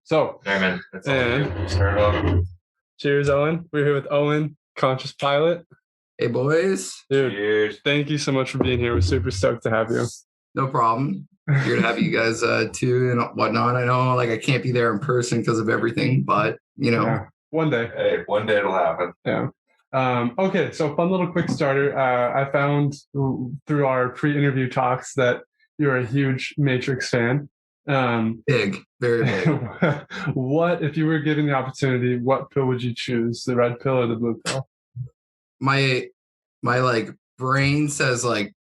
So, Hey man, that's all and you. Start it off. cheers, Owen. We're here with Owen, Conscious Pilate. Hey, boys. Dude, Cheers. thank you so much for being here. We're super stoked to have you. No problem. Here to have you guys too and whatnot. I know like I can't be there in person because of everything, but you know. Yeah, one day. Hey, one day it'll happen. Yeah. Okay, so fun little quick starter. I found through our pre-interview talks that you're a huge Matrix fan. Big, very big. What, if you were given the opportunity, what pill would you choose? The red pill or the blue pill? My like brain says like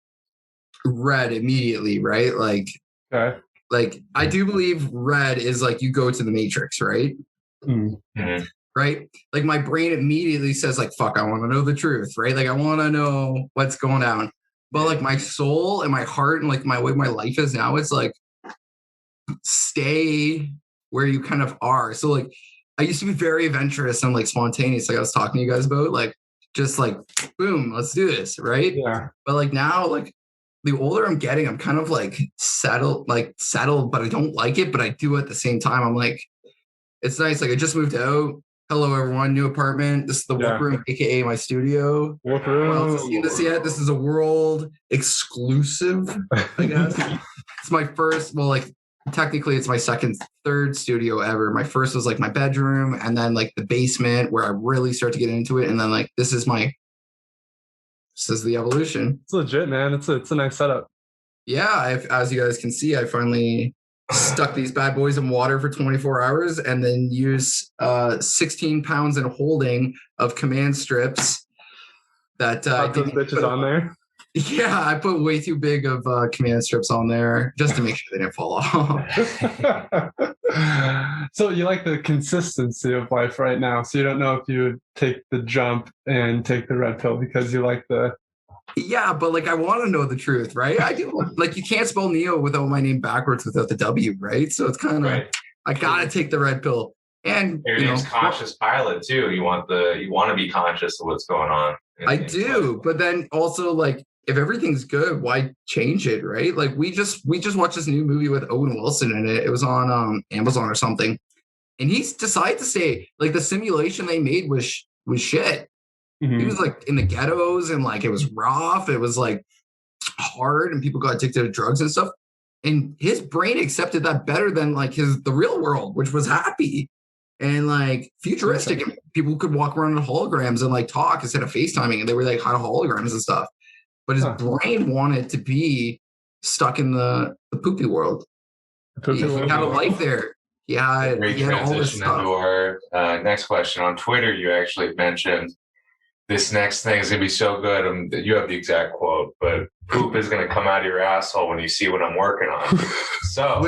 red immediately, right? Like, Okay. like I do believe red is like you go to the Matrix, right? Mm-hmm. Right? Like my brain immediately says like, fuck, I want to know the truth, right? Like I want to know what's going down. But like my soul and my heart and like my way my life is now, it's like stay where you kind of are. So like I used to be very adventurous and like spontaneous, like I was talking to you guys about, like just like boom, let's do this, right? Yeah. But like now, like the older I'm getting, I'm kind of like settled, but I don't like it, but I do at the same time. I'm like, it's nice. Like I just moved out. Hello everyone, new apartment. This is the work room, aka my studio. Work Well, room. haven't seen this yet. This is a world exclusive, I guess. It's my first, well, like technically it's my third studio ever. My first was like my bedroom and then like the basement where I really start to get into it. And then like this is the evolution. It's legit, man. It's a nice setup. Yeah, as you guys can see, I finally stuck these bad boys in water for 24 hours and then use 16 pounds in holding of command strips that Put those bitches on there. Yeah, I put way too big of command strips on there just to make sure they didn't fall off. So you like the consistency of life right now. So you don't know if you would take the jump and take the red pill because you like the... Yeah, but like I want to know the truth, right? I do. Like you can't spell Neo without my name backwards without the W, right? So it's kind of Right. I gotta take the red pill. And Your name's Conscious Pilate too. You want to be conscious of what's going on. I do, but then also like if everything's good, why change it, right? Like we just watched this new movie with Owen Wilson in it. It was on Amazon or something, and he decided to say like the simulation they made was shit. Mm-hmm. He was like in the ghettos and like it was rough. It was like hard and people got addicted to drugs and stuff. And his brain accepted that better than like the real world, which was happy and like futuristic. And people could walk around in holograms and like talk instead of FaceTiming. And they were like hot holograms and stuff. But his brain wanted to be stuck in the poopy world. He had a life there. He had all this stuff. Into our next question. On Twitter, you actually mentioned this next thing is going to be so good. You have the exact quote, but poop is going to come out of your asshole when you see what I'm working on. So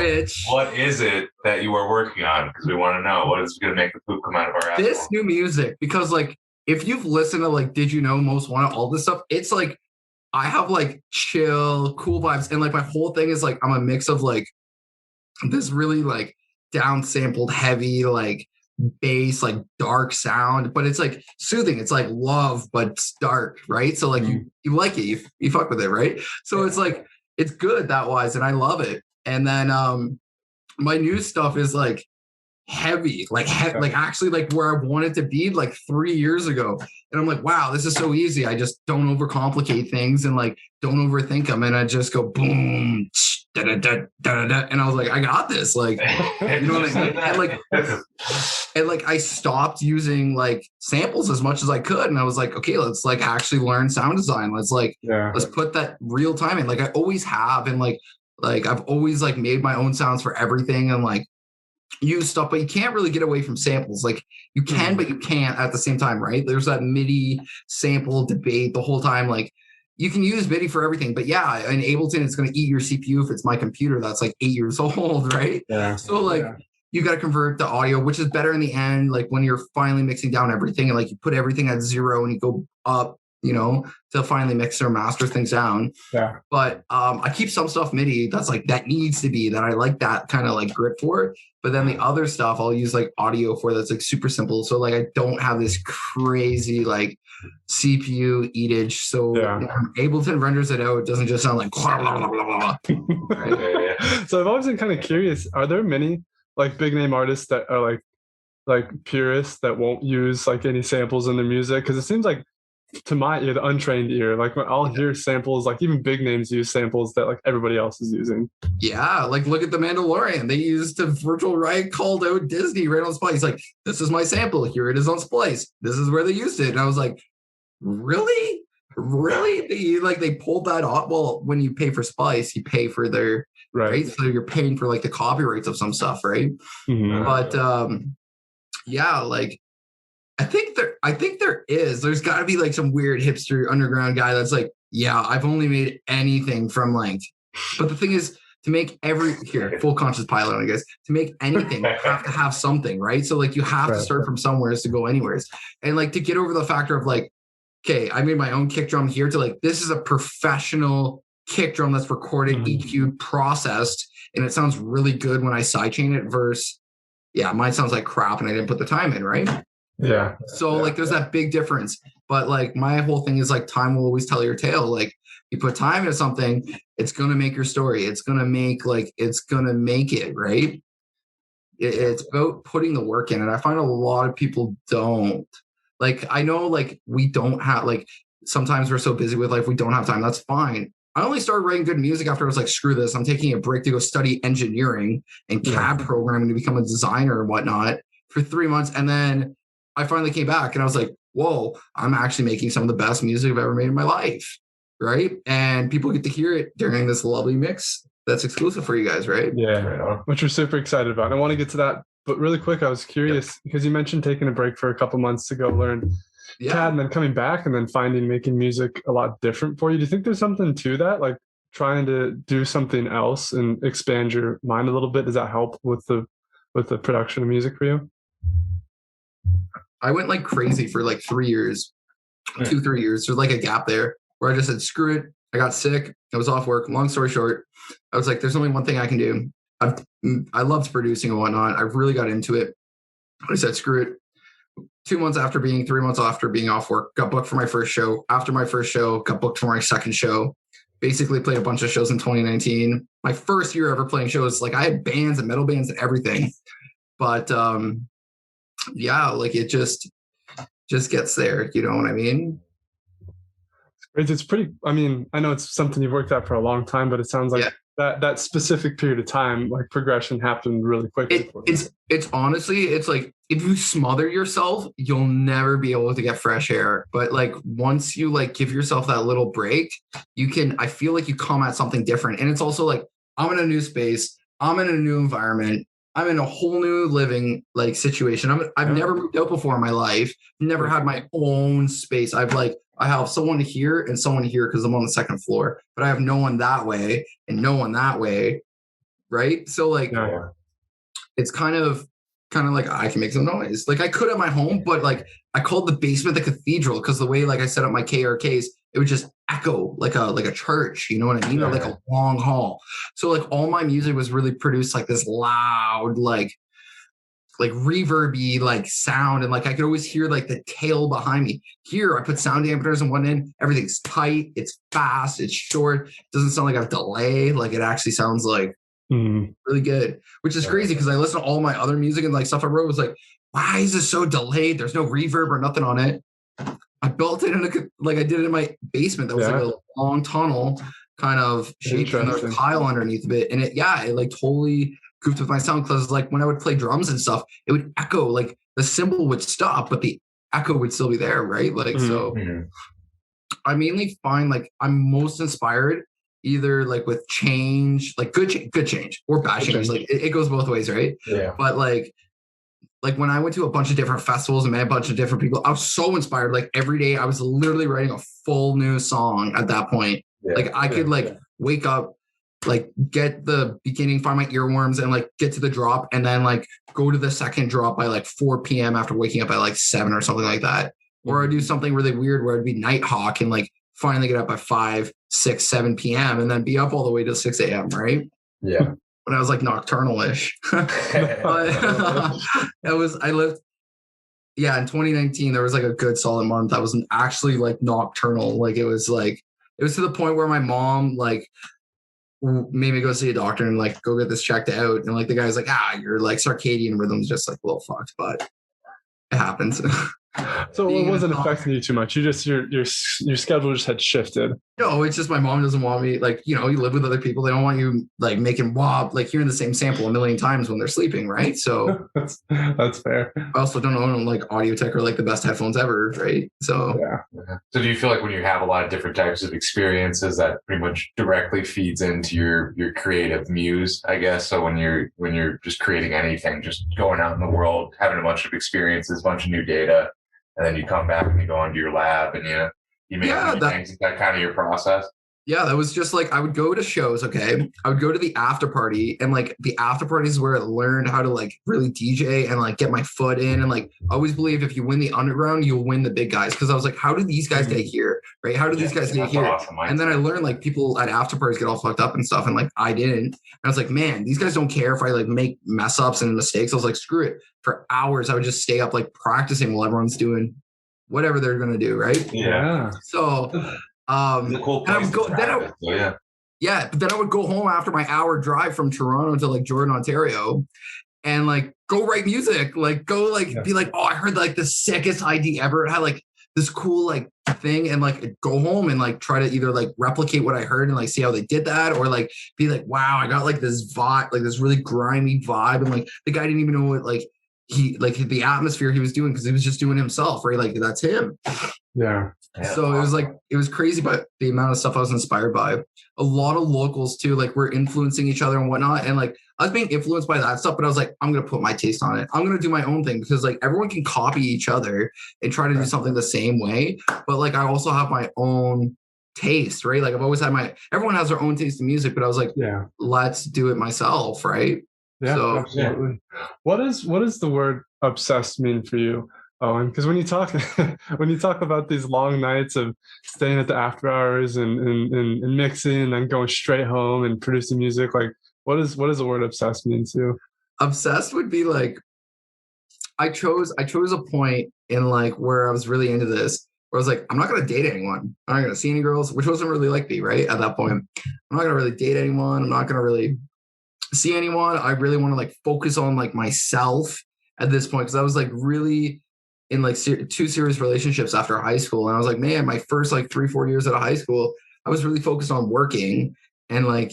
what is it that you are working on? Because we want to know what is going to make the poop come out of our asshole. This new music, because like if you've listened to like Did You Know, Most Wanted, all this stuff, it's like I have like chill, cool vibes. And like my whole thing is like I'm a mix of like this really like down sampled heavy like bass, like dark sound, but it's like soothing. It's like love, but it's dark, right? So like you like it, you fuck with it, right? So it's like it's good that wise, and I love it. And then my new stuff is like heavy, like actually like where I wanted to be like 3 years ago. And I'm like, wow, this is so easy. I just don't overcomplicate things and like don't overthink them, and I just go boom. Da, da, da, da, da, and I was like, I got this, like, you know what I mean? And like I stopped using like samples as much as I could, and I was like, okay, let's like actually learn sound design. Let's let's put that real time in, like I always have, and like I've always like made my own sounds for everything and like use stuff, but you can't really get away from samples. Like you can, but you can't at the same time, right? There's that MIDI sample debate the whole time, like. You can use MIDI for everything, but yeah, in Ableton, it's going to eat your CPU if it's my computer that's like 8 years old, right? Yeah. So like you got to convert the audio, which is better in the end. Like when you're finally mixing down everything and like you put everything at 0 and you go up, you know, to finally mix or master things down. Yeah. But I keep some stuff MIDI that's like that needs to be that I like that kind of like grip for. But then the other stuff I'll use like audio for that's like super simple. So like I don't have this crazy like CPU eatage. So Ableton renders it out. It doesn't just sound like blah, blah, blah, blah, blah. Right? So I've always been kind of curious. Are there many like big name artists that are like purists that won't use like any samples in their music? Because it seems like to my ear, the untrained ear, like when I'll hear samples, like even big names use samples that like everybody else is using. Yeah, like look at The Mandalorian. They used a virtual right called out Disney right on Splice. He's like, this is my sample. Here it is on Splice. This is where they used it. And I was like, really? Really? They pulled that off. Well, when you pay for Splice, you pay for their right. So you're paying for like the copyrights of some stuff, right? Mm-hmm. But yeah, like I think there's got to be like some weird hipster underground guy that's like, yeah, I've only made anything from like, but the thing is to make full Conscious Pilate, I guess, to make anything, you have to have something, right? So like you have to start from somewhere to go anywheres. And like to get over the factor of like, okay, I made my own kick drum here to like, this is a professional kick drum that's recorded, EQ'd, processed, and it sounds really good when I sidechain it versus, yeah, mine sounds like crap and I didn't put the time in, right? Yeah. So like there's that big difference. But like my whole thing is like time will always tell your tale. Like you put time into something, it's gonna make your story. It's gonna make it, right? It's about putting the work in. And I find a lot of people don't. Like I know like we don't have like sometimes we're so busy with life we don't have time. That's fine. I only started writing good music after I was like, screw this. I'm taking a break to go study engineering and CAD programming to become a designer and whatnot for 3 months. And then I finally came back and I was like, whoa, I'm actually making some of the best music I've ever made in my life. Right. And people get to hear it during this lovely mix that's exclusive for you guys. Right. Yeah. Right, which we're super excited about. And I want to get to that. But really quick, I was curious because you mentioned taking a break for a couple months to go learn CAD and then coming back and then making music a lot different for you. Do you think there's something to that? Like trying to do something else and expand your mind a little bit? Does that help with the production of music for you? I went like crazy for like 3 years, 2-3 years. There's like a gap there where I just said, screw it. I got sick. I was off work. Long story short, I was like, there's only one thing I can do. I loved producing and whatnot. I really got into it. I said, screw it. 3 months after being off work, got booked for my first show. After my first show, got booked for my second show. Basically played a bunch of shows in 2019. My first year ever playing shows. Like I had bands and metal bands and everything. But yeah, like it just gets there. You know what I mean? It's pretty, I mean, I know it's something you've worked at for a long time, but it sounds like that specific period of time, like progression happened really quickly. It's honestly, it's like, if you smother yourself, you'll never be able to get fresh air. But like, once you like give yourself that little break, I feel like you come at something different. And it's also like, I'm in a new space. I'm in a new environment. I'm in a whole new living like situation. I've never moved out before in my life. Never had my own space. I have someone here and someone here because I'm on the second floor, but I have no one that way and no one that way. Right. So like, it's kind of like I can make some noise. Like I could at my home, but like I called the basement the cathedral because the way like I set up my KRKs, it would just echo like a church, you know what I mean? Or like a long hall. So like all my music was really produced like this loud, like reverby like sound. And like I could always hear like the tail behind me. Here I put sound dampeners in one end. Everything's tight, it's fast, it's short, it doesn't sound like a delay. Like it actually sounds like really good, which is crazy because I listen to all my other music and like stuff I wrote was like, why is this so delayed? There's no reverb or nothing on it. I built it I did it in my basement. That was like a long tunnel kind of shape and there's a tile underneath of it. And it like totally goofed with my sound because like when I would play drums and stuff, it would echo, like the cymbal would stop, but the echo would still be there, right? Like so I mainly find like I'm most inspired either like with change, like good change or bad change. Like it goes both ways, right? Yeah. But like when I went to a bunch of different festivals and met a bunch of different people, I was so inspired. Like every day I was literally writing a full new song at that point. Like I could wake up, like get the beginning, find my earworms and like get to the drop and then like go to the second drop by like 4 p.m. after waking up at like 7 or something like that. Or I'd do something really weird where I'd be Nighthawk and like finally get up at 5, 6, 7 p.m. and then be up all the way to 6 a.m. Right? Yeah. When I was like nocturnal-ish. But I lived, in 2019, there was like a good solid month. I was actually like nocturnal. Like it was to the point where my mom, like made me go see a doctor and like go get this checked out. And like the guy's like, your like circadian rhythm's just like a little fucked, but it happens. So it wasn't affecting you too much. You just your schedule just had shifted. No, it's just my mom doesn't want me, like, you live with other people. They don't want you like making like hearing the same sample a million times when they're sleeping, right? So that's fair. I also don't own like Audio Tech or like the best headphones ever, right? So yeah. So do you feel like when you have a lot of different types of experiences that pretty much directly feeds into your creative muse, I guess? So when you're just creating anything, just going out in the world, having a bunch of experiences, a bunch of new data, and then you come back and you go into your lab and you make things. Is that kind of your process? Yeah, that was just like, I would go to shows, okay? I would go to the after party, and like the after party is where I learned how to like really DJ and like get my foot in. And like, I always believe if you win the underground, you'll win the big guys. Cause I was like, how do these guys get here? Right? How do these guys get here? Awesome. And then I learned like people at after parties get all fucked up and stuff. And like, I didn't. And I was like, man, these guys don't care if I like make mess ups and mistakes. I was like, screw it. For hours, I would just stay up like practicing while everyone's doing whatever they're going to do. Right. Yeah. So, the cool place but then I would go home after my hour drive from Toronto to like Jordan, Ontario, and like go write music, like go like be like, oh, I heard like the sickest idea ever. It had like this cool like thing, and like go home and like try to either like replicate what I heard and like see how they did that, or like be like, wow, I got like this vibe, like this really grimy vibe, and like the guy didn't even know what like he like the atmosphere he was doing because he was just doing himself, right? Like that's him. Yeah. So it was like, it was crazy, but the amount of stuff I was inspired by. A lot of locals too, like we're influencing each other and whatnot. And like I was being influenced by that stuff, but I was like, I'm going to put my taste on it. I'm going to do my own thing, because like everyone can copy each other and try to do something the same way. But like, I also have my own taste, right? Like I've always had everyone has their own taste in music, but I was like, let's do it myself. Right. Yeah, so, absolutely. Yeah. What does the word obsessed mean for you, Owen? Because when you talk about these long nights of staying at the after hours and mixing and then going straight home and producing music, like what does the word obsessed mean to you? Obsessed would be like, I chose a point in like where I was really into this, where I was like, I'm not going to date anyone. I'm not going to see any girls, which wasn't really like me, right? At that point, I'm not going to really date anyone. I'm not going to really see anyone. I really want to like focus on like myself at this point, because I was like really in like two serious relationships after high school, and I was like, man, my first like 3-4 years out of high school, I was really focused on working and like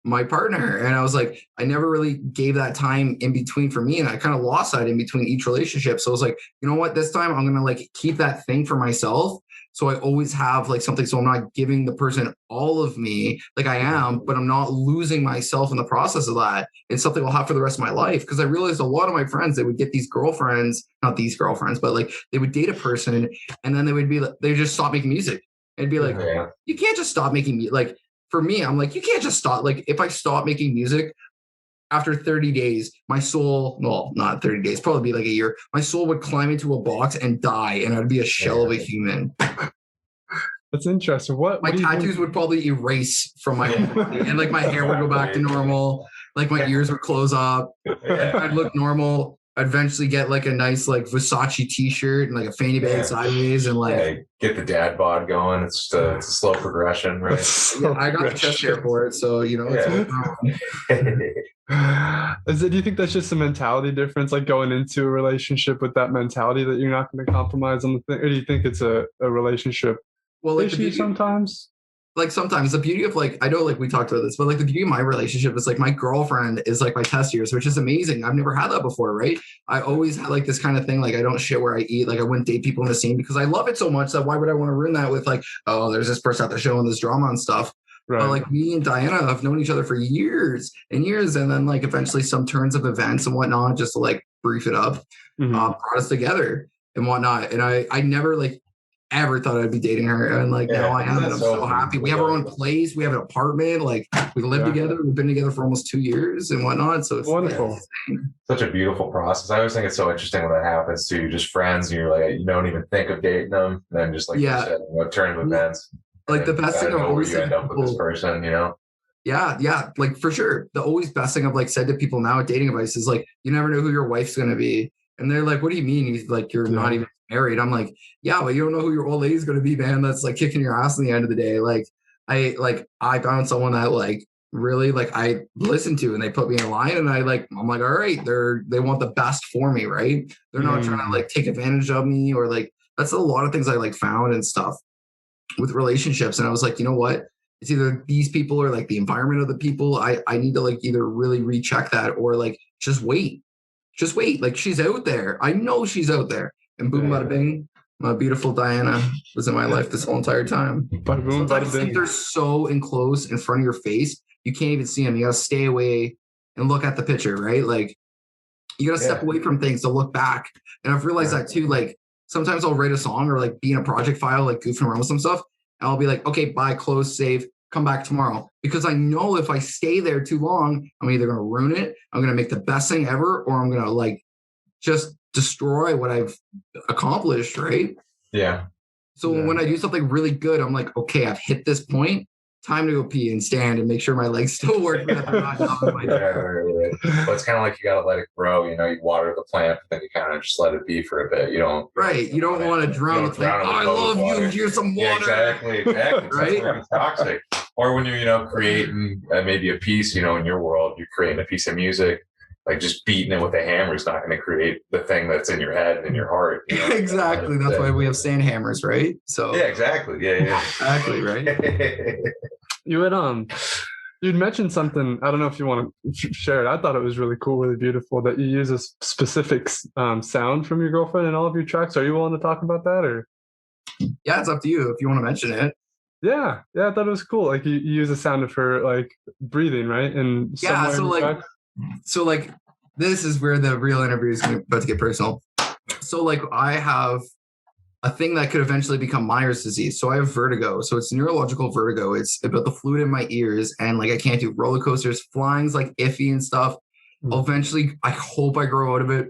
my partner, and I was like, I never really gave that time in between for me, and I kind of lost that in between each relationship. So I was like, you know what, this time I'm gonna like keep that thing for myself. So I always have like something, so I'm not giving the person all of me like I am, but I'm not losing myself in the process of that. It's something I'll have for the rest of my life. Because I realized a lot of my friends, they would get these girlfriends, not these girlfriends, but like they would date a person and then they would be like, they just stop making music. It'd be like, you can't just stop making music. Like for me, I'm like, you can't just stop. Like if I stop making music, after 30 days, my soul, well, not 30 days, probably be like a year, my soul would climb into a box and die, and I'd be a shell of a human. That's interesting. What tattoos would probably erase from my body, and like my hair would go back to normal. Like my ears would close up. I'd look normal. I'd eventually get like a nice like Versace t-shirt and like a fanny bag sideways, and like get the dad bod going. It's a slow progression, right? I got the chest hair for it, so you know. Do you think that's just a mentality difference, like going into a relationship with that mentality that you're not going to compromise on the thing, or do you think it's a relationship issue sometimes? Like sometimes the beauty of like, I know like we talked about this, but like the beauty of my relationship is like my girlfriend is like my test years, which is amazing. I've never had that before, right? I always had like this kind of thing. Like I don't shit where I eat. Like I wouldn't date people in the scene because I love it so much that why would I want to ruin that with like, oh, there's this person at the show and this drama and stuff. Right. But like me and Diana have known each other for years and years. And then like eventually some turns of events and whatnot, just to like brief it up, brought us together and whatnot. And I never like ever thought I'd be dating her, and like now I am, and I'm so happy. We have our own place, we have an apartment, like we live together. We've been together for almost 2 years and whatnot. So it's wonderful. Such a beautiful process. I always think it's so interesting when that happens to you, just friends, and you're like, you don't even think of dating them, and then just like you said, turn of events. Like the best thing I've always said, end up with this person, you know. Yeah, like for sure. The always best thing I've like said to people now at dating advice is like, you never know who your wife's gonna be. And they're like, what do you mean? He's like, you're not even married. I'm like, yeah, but you don't know who your old lady's going to be, man. That's like kicking your ass in the end of the day. Like I found someone that like really like I listen to, and they put me in line, and I'm like, all right, they want the best for me, right? They're not trying to like take advantage of me, or like, that's a lot of things I like found and stuff with relationships. And I was like, you know what? It's either these people or like the environment of the people. I need to like either really recheck that, or like just wait. Like, she's out there. I know she's out there. And boom, bada bing, my beautiful Diana was in my life this whole entire time. Bada boom, Sometimes bada bing. they're so enclosed in front of your face, you can't even see them. You gotta stay away and look at the picture, right? Like, you gotta step away from things to look back. And I've realized that too. Like, sometimes I'll write a song or like be in a project file, like goofing around with some stuff. And I'll be like, okay, bye, close, save, come back tomorrow. Because I know if I stay there too long, I'm either going to ruin it, I'm going to make the best thing ever, or I'm going to like just destroy what I've accomplished, right? Yeah. So when I do something really good, I'm like, okay, I've hit this point. Time to go pee and stand and make sure my legs still work. Right. Well, it's kind of like you got to let it grow. You know, you water the plant, but then you kind of just let it be for a bit. You don't want to drown the plant. I love you. Here's some water. Yeah, exactly. Right? It's toxic. Or when you're, creating maybe a piece, in your world, you're creating a piece of music. Like, just beating it with a hammer is not going to create the thing that's in your head and in your heart. Exactly. That's why we have sand hammers, right? So yeah, exactly. Yeah. Exactly, right? You'd mentioned something. I don't know if you want to share it. I thought it was really cool, really beautiful that you use a specific sound from your girlfriend in all of your tracks. Are you willing to talk about that, or? Yeah, it's up to you if you want to mention it. Yeah, I thought it was cool. Like, you use a sound of her like breathing, right? And so like this is where the real interview is about to get personal. So like, I have a thing that could eventually become Myers disease. So I have vertigo. So it's neurological vertigo. It's about the fluid in my ears, and like I can't do roller coasters. Flying's like iffy and stuff. Eventually, I hope I grow out of it.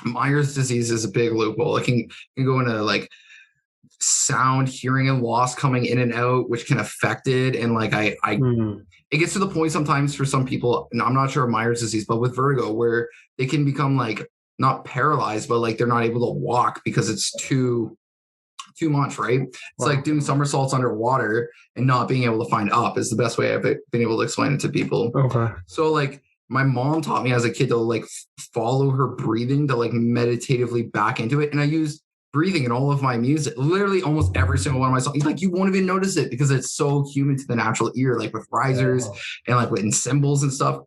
Myers disease is a big loophole. It can go into like sound, hearing, and loss coming in and out, which can affect it. And like it gets to the point sometimes for some people, and I'm not sure of Myers disease, but with vertigo, where they can become like not paralyzed, but like they're not able to walk because it's too much, right? It's like doing somersaults underwater and not being able to find up is the best way I've been able to explain it to people. Okay. So like, my mom taught me as a kid to like follow her breathing, to like meditatively back into it. And I use breathing in all of my music, literally almost every single one of my songs. Like, you won't even notice it because it's so human to the natural ear, like with risers and like with cymbals and stuff.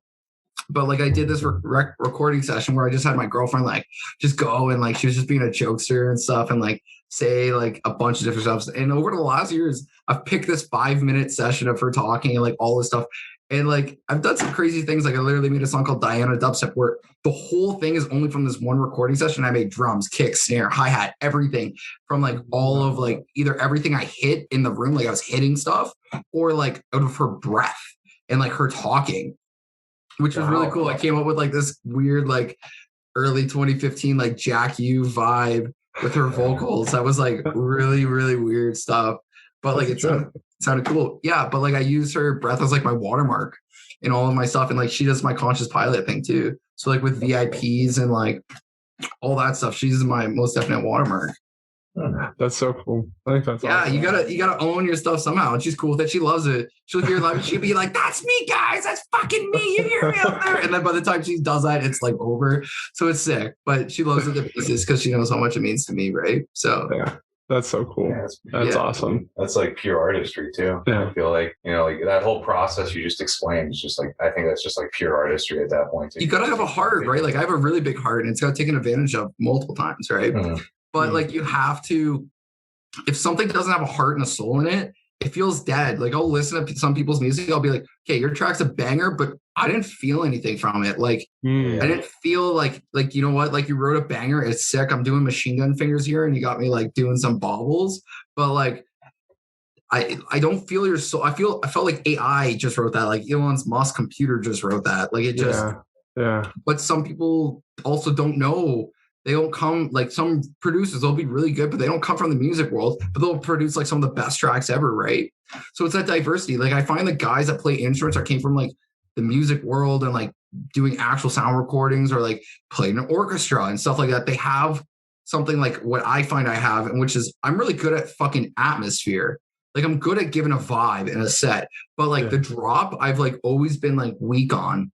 But like, I did this recording session where I just had my girlfriend like just go, and like she was just being a jokester and stuff, and like say like a bunch of different stuff. And over the last years, I've picked this 5-minute session of her talking and like all this stuff. And like, I've done some crazy things. Like, I literally made a song called Diana Dubstep, where the whole thing is only from this one recording session. I made drums, kicks, snare, hi-hat, everything from like all of like either everything I hit in the room, like I was hitting stuff, or like out of her breath and like her talking, which was really cool. I came up with like this weird, like early 2015, like Jack U vibe with her vocals. That was like really, really weird stuff. But like, it sounded cool. Yeah. But like, I use her breath as like my watermark in all of my stuff. And like, she does my Conscious Pilate thing too. So like with VIPs and like all that stuff, she's my most definite watermark. That's so cool. I think that's awesome. You gotta own your stuff somehow. And she's cool with it. She loves it. She'll hear live. She'll be like, "That's me, guys. That's fucking me. You hear me up there?" And then by the time she does that, it's like over. So it's sick. But she loves it to pieces because she knows how much it means to me, right? So yeah, that's so cool. Yeah, that's awesome. That's like pure artistry too. Yeah. I feel like like that whole process you just explained is just like, I think that's just like pure artistry at that point too. You gotta have a heart, right? Like, I have a really big heart, and it's got taken advantage of multiple times, right? But like, you have to. If something doesn't have a heart and a soul in it, it feels dead. Like, I'll listen to some people's music, I'll be like, okay, your track's a banger, but I didn't feel anything from it. Like, I didn't feel like, you know what? Like, you wrote a banger, it's sick. I'm doing machine gun fingers here, and you got me like doing some bobbles, but like, I don't feel your soul. I felt like AI just wrote that. Like, Elon Musk's computer just wrote that. Like, it just, But some people also don't know. They don't come, like, some producers, they'll be really good, but they don't come from the music world, but they'll produce like some of the best tracks ever, right? So it's that diversity. Like, I find the guys that play instruments that came from like the music world and like doing actual sound recordings or like playing an orchestra and stuff like that, they have something like what I find I have, and which is I'm really good at fucking atmosphere. Like I'm good at giving a vibe in a set, but like the drop, I've like always been like weak on,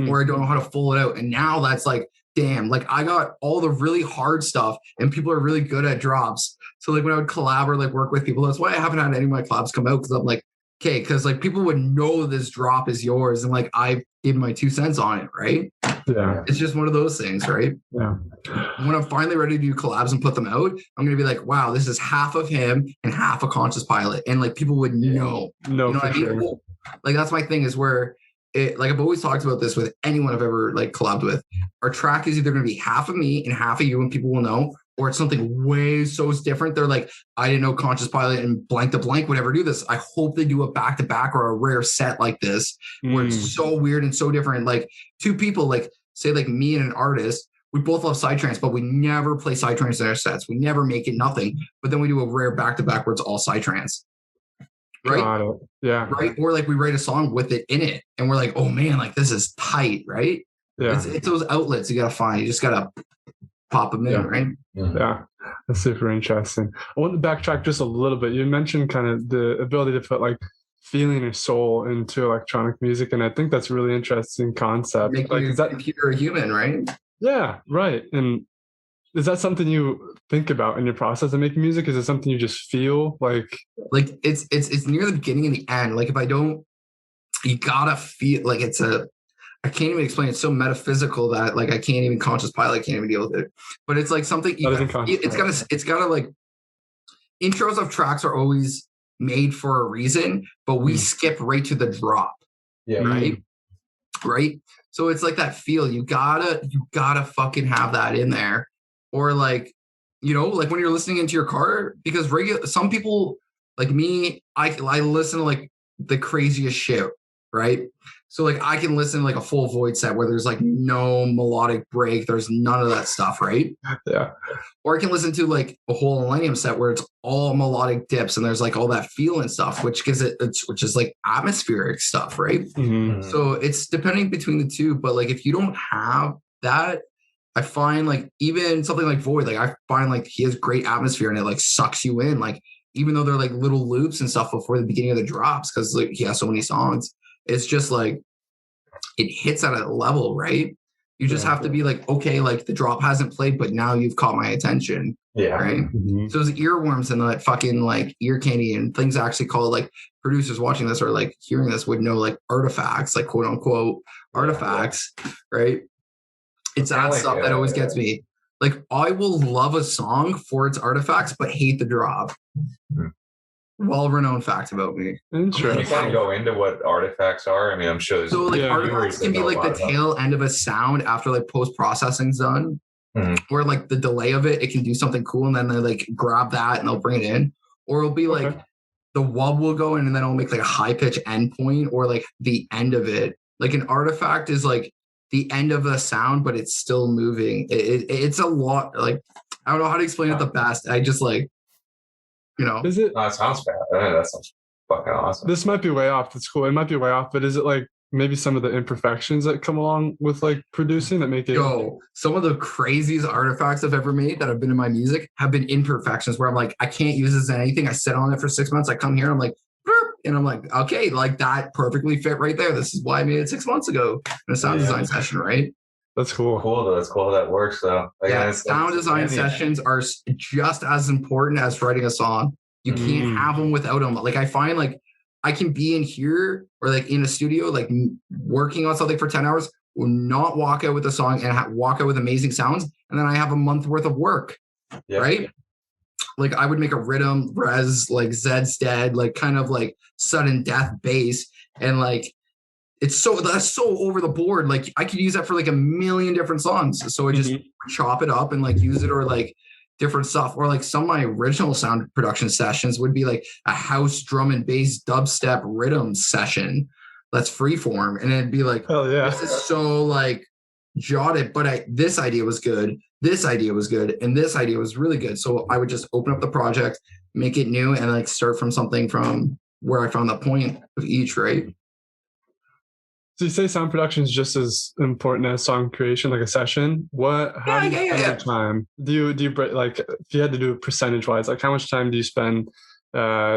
or I don't know how to pull it out. And now that's like, damn, like I got all the really hard stuff and people are really good at drops. So like when I would collab or like work with people, that's why I haven't had any of my collabs come out, because I'm like, okay, because like people would know this drop is yours and like I gave my 2 cents on it, right? Yeah. It's just one of those things, right? Yeah. When I'm finally ready to do collabs and put them out, I'm gonna be like, wow, this is half of him and half a Conscious Pilate. And like people would know. No, you know for what I mean? sure. Like that's my thing, is where it, like I've always talked about this with anyone I've ever like collabed with. Our track is either gonna be half of me and half of you and people will know, or it's something way so different. They're like, I didn't know Conscious Pilate and blank to blank would ever do this. I hope they do a back-to-back or a rare set like this, where it's so weird and so different. Like two people, like say like me and an artist, we both love psytrance, but we never play psytrance in our sets. We never make it nothing. But then we do a rare back-to-back where it's all psytrance. Right? Got it. Yeah. Right. Or like we write a song with it in it and we're like, oh man, like this is tight, right? Yeah. It's those outlets you gotta find. You just gotta pop them in, right? Yeah. That's super interesting. I want to backtrack just a little bit. You mentioned kind of the ability to put like feeling or soul into electronic music, and I think that's a really interesting concept. Make like, you is that computer a human, right? Yeah, right. And is that something you think about in your process of making music? Is it something you just feel like it's near the beginning and the end. Like if I don't, you gotta feel like I can't even explain. It's so metaphysical that like I can't even Conscious Pilate can't even deal with it. But it's like something it's gotta like, intros of tracks are always made for a reason, but we skip right to the drop. Yeah. Right. Right. So it's like that feel. You gotta fucking have that in there. Or like, you know, like when you're listening into your car, because some people like me, I listen to like the craziest shit, right? So like I can listen to like a full void set where there's like no melodic break, there's none of that stuff, right? Yeah. Or I can listen to like a whole Millennium set where it's all melodic dips and there's like all that feel and stuff, which is like atmospheric stuff, right? Mm-hmm. So it's depending between the two, but like if you don't have that, I find like even something like Void, like I find like he has great atmosphere and it like sucks you in, like even though they're like little loops and stuff before the beginning of the drops, because like he has so many songs, it's just like it hits at a level, right? You just have to be like, okay, like the drop hasn't played, but now you've caught my attention. Yeah. Right. Mm-hmm. So those earworms and that fucking like ear candy and things actually called, like producers watching this or like hearing this would know, like artifacts, like quote unquote artifacts, right? It's that stuff that always gets me. Like I will love a song for its artifacts, but hate the drop. Well-renowned fact about me. Interesting. You kind of go into what artifacts are. I mean, I'm sure. So like artifacts can be like the tail end of a sound after like post-processing's done, or like the delay of it. It can do something cool, and then they like grab that and they'll bring it in, or it'll be like the wub will go in and then it'll make like a high pitch endpoint, or like the end of it. Like an artifact is like the end of a sound, but it's still moving. It's a lot. Like I don't know how to explain it the best. I just like, you know. Is it? That sounds bad. That sounds fucking awesome. This might be way off. That's cool. It might be way off, but is it like maybe some of the imperfections that come along with like producing that make it? Yo, some of the craziest artifacts I've ever made that have been in my music have been imperfections where I'm like, I can't use this in anything. I sit on it for 6 months. I come here and I'm like, and I'm like, okay, like that perfectly fit right there. This is why I made it 6 months ago in a sound design session, right? That's cool. Cool though. That's cool how that works though. Like, yeah, sound design sessions are just as important as writing a song. You can't have them without them. Like I find like I can be in here or like in a studio, like working on something for 10 hours, will not walk out with a song and walk out with amazing sounds. And then I have a month worth of work, right? Like I would make a riddim, res, like Zed's Dead, like kind of like sudden death bass. And like, that's so over the board. Like I could use that for like a million different songs. So I just chop it up and like use it, or like different stuff. Or like some of my original sound production sessions would be like a house drum and bass dubstep rhythm session that's freeform. And it'd be like, hell yeah, this is so like jotted, but this idea was good. This idea was good. And this idea was really good. So I would just open up the project, make it new, and like start from something from where I found the point of each, right? So you say sound production is just as important as song creation, like a session. How do you spend your time? Do you break, like if you had to do it percentage wise, like how much time do you spend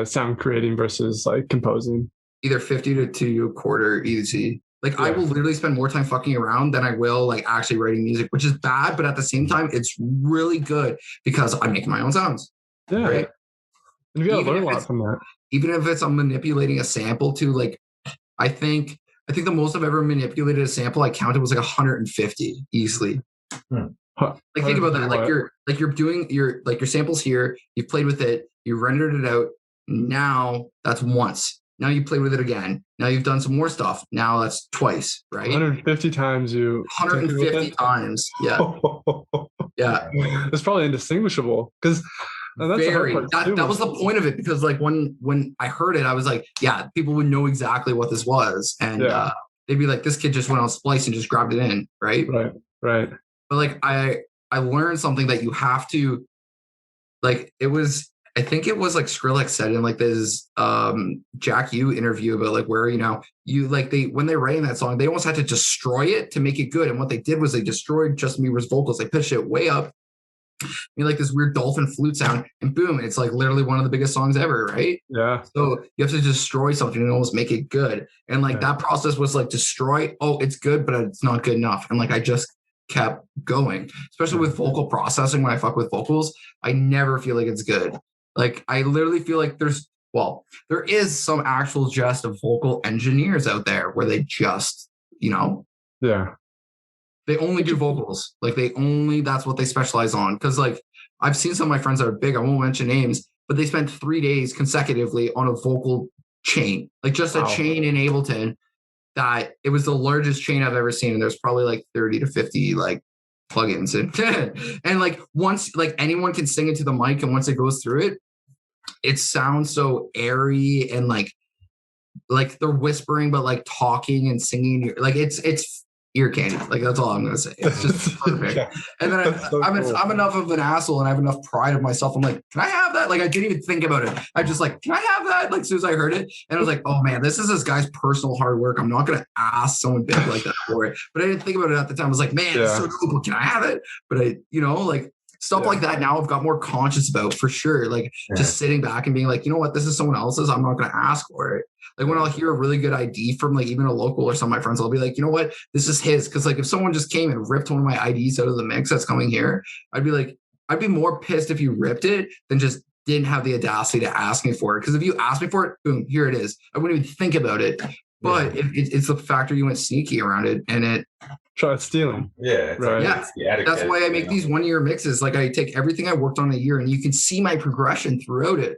sound creating versus like composing? Either 50 to a quarter easy. Like I will literally spend more time fucking around than I will like actually writing music, which is bad, but at the same time, it's really good because I'm making my own sounds. Yeah. Right. And you gotta learn a lot from that. Even if it's I'm manipulating a sample to like, I think the most I've ever manipulated a sample I counted was like 150 easily. Like think about that. Like you're doing your samples here, you've played with it, you rendered it out. Now that's once. Now you played with it again. Now you've done some more stuff. Now that's twice, right? 150 times 150 times. Yeah. Yeah. It's probably indistinguishable because that was the point of it, because like when I heard it, I was like, yeah, people would know exactly what this was. And they'd be like, this kid just went on Splice and just grabbed it in, right? Right. But like I learned something that you have to, like, I think it was like Skrillex said in like this Jack U interview about like where, you like when they're writing that song, they almost had to destroy it to make it good. And what they did was they destroyed Justin Bieber's vocals. They pitched it way up, made like this weird dolphin flute sound, and boom, it's like literally one of the biggest songs ever, right? Yeah. So you have to destroy something and almost make it good. And like that process was like destroy, it's good, but it's not good enough. And like I just kept going, especially with vocal processing. When I fuck with vocals, I never feel like it's good. Like I literally feel like there is some actual just of vocal engineers out there where they just, they only do vocals. Like that's what they specialize on. Cause like I've seen some of my friends that are big, I won't mention names, but they spent 3 days consecutively on a vocal chain, like just a chain in Ableton, that it was the largest chain I've ever seen. And there's probably like 30 to 50 like plugins and like once like anyone can sing into the mic, and once it goes through it sounds so airy and like they're whispering but like talking and singing, like it's ear candy. Like that's all I'm gonna say. It's just perfect. And then I'm enough of an asshole and I have enough pride of myself. I'm like, can I have that? Like I didn't even think about it. I just like, can I have that? Like as soon as I heard it, and I was like, oh man, this is this guy's personal hard work. I'm not gonna ask someone big like that for it. But I didn't think about it at the time. I was like, man, it's so cool. Can I have it? But I, like stuff like that now I've got more conscious about, for sure. Like just sitting back and being like, you know what, this is someone else's. I'm not gonna ask for it. Like when I'll hear a really good ID from like even a local or some of my friends, I'll be like, you know what, this is his. Cause like if someone just came and ripped one of my IDs out of the mix that's coming here, I'd be more pissed if you ripped it than just didn't have the audacity to ask me for it. Cause if you asked me for it, boom, here it is. I wouldn't even think about it. But it's the factor you went sneaky around it, and try stealing. Yeah. Right. That's why I make these 1 year mixes. Like I take everything I worked on a year, and you can see my progression throughout it,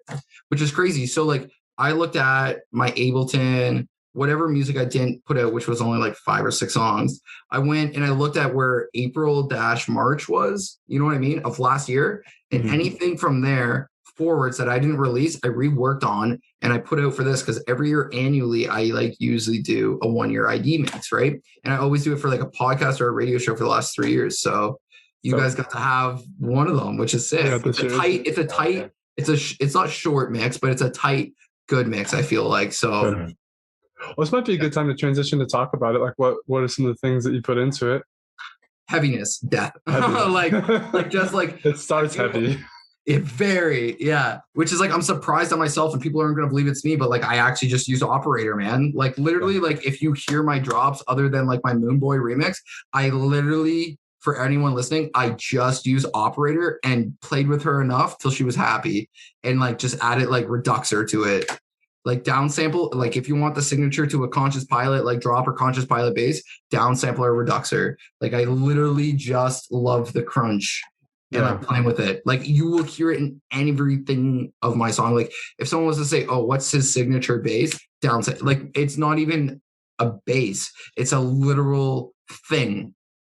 which is crazy. So like I looked at my Ableton, whatever music I didn't put out, which was only like 5 or 6 songs. I went and I looked at where April-March was, you know what I mean, of last year. And anything from there forwards that I didn't release, I reworked on and I put out for this, because every year annually, I like usually do a 1 year ID mix, right? And I always do it for like a podcast or a radio show for the last 3 years. So you guys got to have one of them, which is sick. Yeah, it's not short mix, but it's a tight, good mix, I feel like. So well, this might be a good time to transition to talk about it. Like what are some of the things that you put into it? Heaviness, death. like just like it starts heavy. Which is like, I'm surprised at myself, and people aren't going to believe it's me, but like I actually just use Operator, man. Like literally, like if you hear my drops other than like my Moon Boy remix, I literally, for anyone listening, I just use Operator and played with her enough till she was happy, and like just added like reduxer to it, like downsample. Like if you want the signature to a Conscious Pilate like drop or Conscious Pilate bass, downsample or reduxer. Like I literally just love the crunch. And I'm playing with it. Like you will hear it in everything of my song. Like if someone was to say, oh, what's his signature bass? Downsample. Like it's not even a bass. It's a literal thing.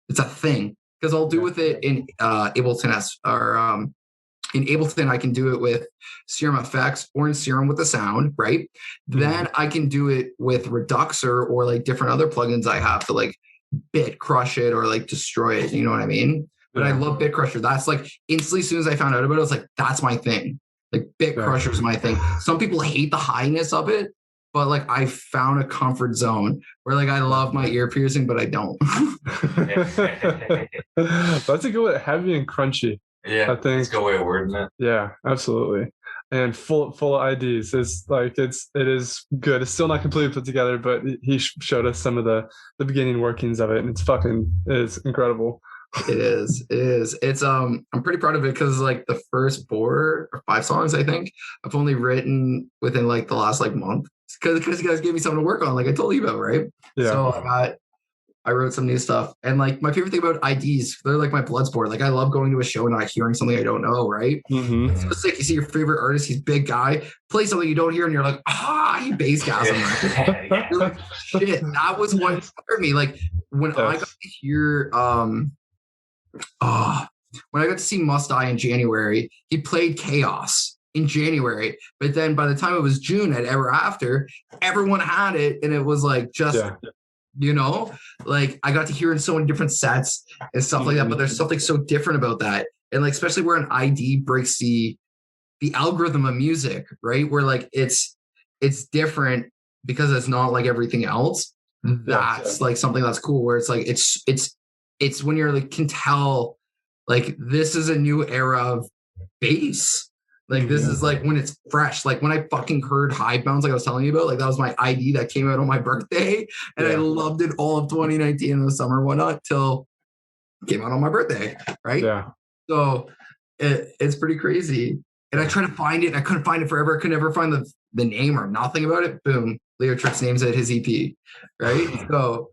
It's a thing. Because I'll do with it in Ableton in Ableton, I can do it with Serum Effects or in Serum with the sound, right? Then I can do it with Reduxer or like different other plugins I have to like bit crush it or like destroy it. You know what I mean? But I love Bit Crusher. That's like instantly, as soon as I found out about it, I was like, that's my thing. Like Bit Crusher is my thing. Some people hate the highness of it, but like I found a comfort zone where like I love my ear piercing, but I don't. That's a good one. Heavy and crunchy. Yeah, I think it's a good way of wording it. Yeah, absolutely. And full of IDs. It's like it is good. It's still not completely put together, but he showed us some of the beginning workings of it, and it's incredible. It is. It's I'm pretty proud of it because like the first 4 or 5 songs I think I've only written within like the last like month because you guys gave me something to work on, like I told you about, right? Yeah. So I wrote some new stuff, and like my favorite thing about IDs, they're like my blood sport. Like I love going to a show and not hearing something I don't know, right? Mm-hmm. It's so sick. You see your favorite artist, he's a big guy, play something you don't hear, and you're like, he bass gas him. Right? You're like, shit, that was what inspired me. Like when I got to hear when I got to see Must Die in January, he played Chaos in January. But then by the time it was June at Ever After, everyone had it. And it was like just, like I got to hear in so many different sets and stuff like that. But there's something so different about that. And like, especially where an ID breaks the algorithm of music, right? Where like it's different because it's not like everything else. That's like something that's cool where it's like, it's when you're like, can tell like this is a new era of bass. Like this is like when it's fresh. Like when I fucking heard High Bounce, like I was telling you about, like that was my ID that came out on my birthday. And I loved it all of 2019 in the summer, whatnot, till it came out on my birthday. Right. Yeah. So it's pretty crazy. And I tried to find it. And I couldn't find it forever. I could never find the name or nothing about it. Boom. Leo Trix names it his EP. Right. So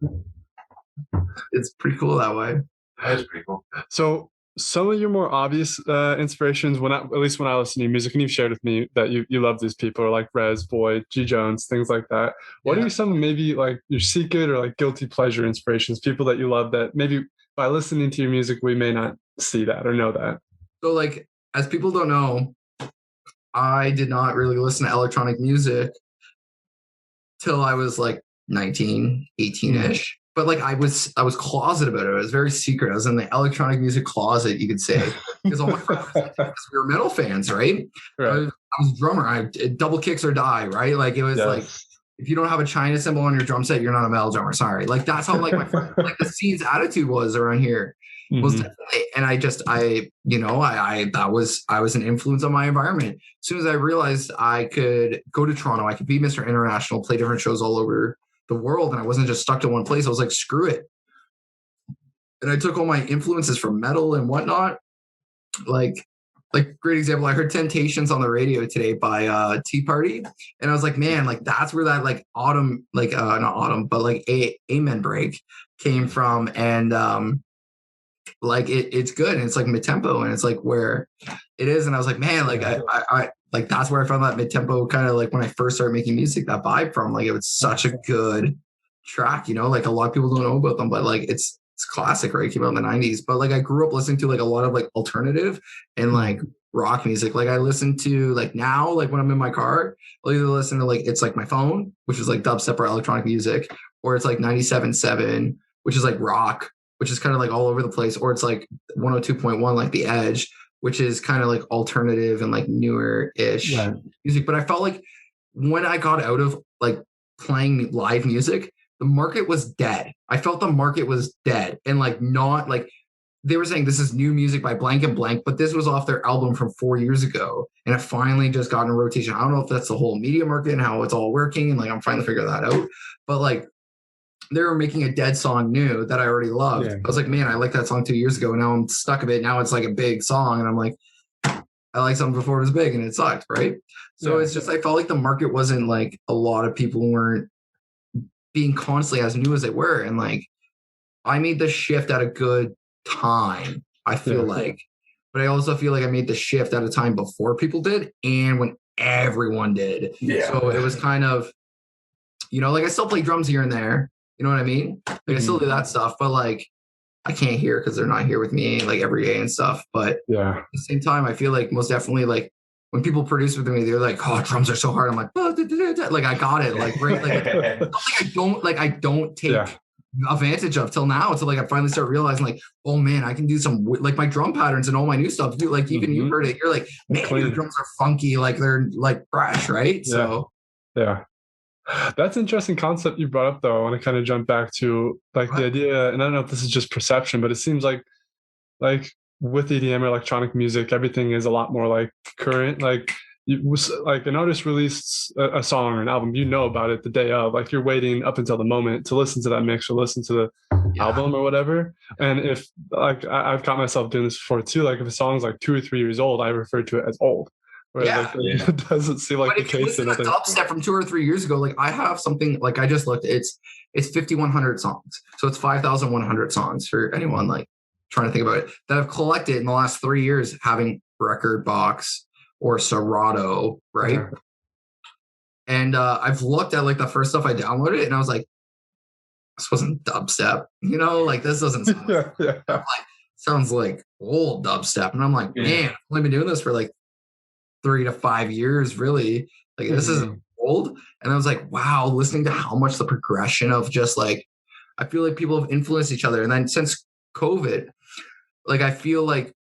it's pretty cool that way. That is pretty cool. So some of your more obvious inspirations, at least when I listen to your music, and you've shared with me that you love these people, like Rez, Boyd, G Jones, things like that. What are some maybe like your secret or like guilty pleasure inspirations, people that you love that maybe by listening to your music, we may not see that or know that? So like, as people don't know, I did not really listen to electronic music till I was like 19, 18-ish. But like I was closeted about it. I was very secret. I was in the electronic music closet, you could say, because all my friends we were metal fans, right? I was a drummer. I double kicks or die, right? Like it was like if you don't have a China cymbal on your drum set, you're not a metal drummer. Sorry. Like that's how like my friend, like the scene's attitude was around here. Was definitely, and I was an influence on my environment. As soon as I realized I could go to Toronto, I could be Mr. International, play different shows all over the world, and I wasn't just stuck to one place. I was like, screw it. And I took all my influences from metal and whatnot. Like great example, I heard Temptations on the radio today by Tea Party, and I was like, man, like that's where that like autumn, like not autumn, but like Amen break came from, and like it's good, and it's like mid-tempo, and it's like where it is. And I was like, man, like I like that's where I found that mid-tempo kind of like when I first started making music, that vibe from. Like it was such a good track, like a lot of people don't know about them, but like it's classic, right? It came out in the 90s. But like I grew up listening to like a lot of like alternative and like rock music. Like I listen to like now, like when I'm in my car, I'll either listen to like it's like my phone, which is like dubstep or electronic music, or it's like 97.7, which is like rock, which is kind of like all over the place, or it's like 102.1, like The Edge, which is kind of like alternative and like newer-ish music. But I felt like when I got out of like playing live music, the market was dead. I felt the market was dead, and like not like they were saying this is new music by blank and blank, but this was off their album from 4 years ago, and it finally just got in rotation. I don't know if that's the whole media market and how it's all working, and like I'm trying to figure that out. But like they were making a dead song new that I already loved. I was like, man, I liked that song 2 years ago. And now I'm stuck a bit. Now it's like a big song. And I'm like, I liked something before it was big and it sucked, right? So it's just, I felt like the market wasn't like a lot of people weren't being constantly as new as they were. And like, I made the shift at a good time, I feel like. But I also feel like I made the shift at a time before people did and when everyone did. So it was kind of, like I still play drums here and there. You know what I mean? Like I still do that stuff, but like I can't hear because they're not here with me like every day and stuff. But at the same time, I feel like most definitely like when people produce with me, they're like, "Oh, drums are so hard." I'm like, like I got it, like right, like I don't take advantage of till now until like I finally start realizing like, oh man, I can do some like my drum patterns and all my new stuff. Dude, like even you heard it, you're like, man, your drums are funky, like they're like fresh, right? So that's an interesting concept you brought up, though. I want to kind of jump back to like the idea, and I don't know if this is just perception, but it seems like with EDM or electronic music, everything is a lot more like current. Like like an artist released a song or an album, you know about it the day of. Like you're waiting up until the moment to listen to that mix or listen to the album or whatever. And if like I've caught myself doing this before too, like if a song's like 2 or 3 years old, I refer to it as old. Whereas it doesn't seem like the case. But if you listen to dubstep from 2 or 3 years ago, like I have something, like I just looked, it's 5,100 songs. So it's 5,100 songs for anyone like trying to think about it that I've collected in the last 3 years, having Record Box or Serato, right? Okay. And I've looked at like the first stuff I downloaded and I was like, this wasn't dubstep, you know, like this doesn't sound like, sounds like old dubstep. And I'm like, man, I've only been doing this for like 3 to 5 years, really. Like this is old. And I was like, wow, listening to how much the progression of just like, I feel like people have influenced each other. And then since COVID, like I feel like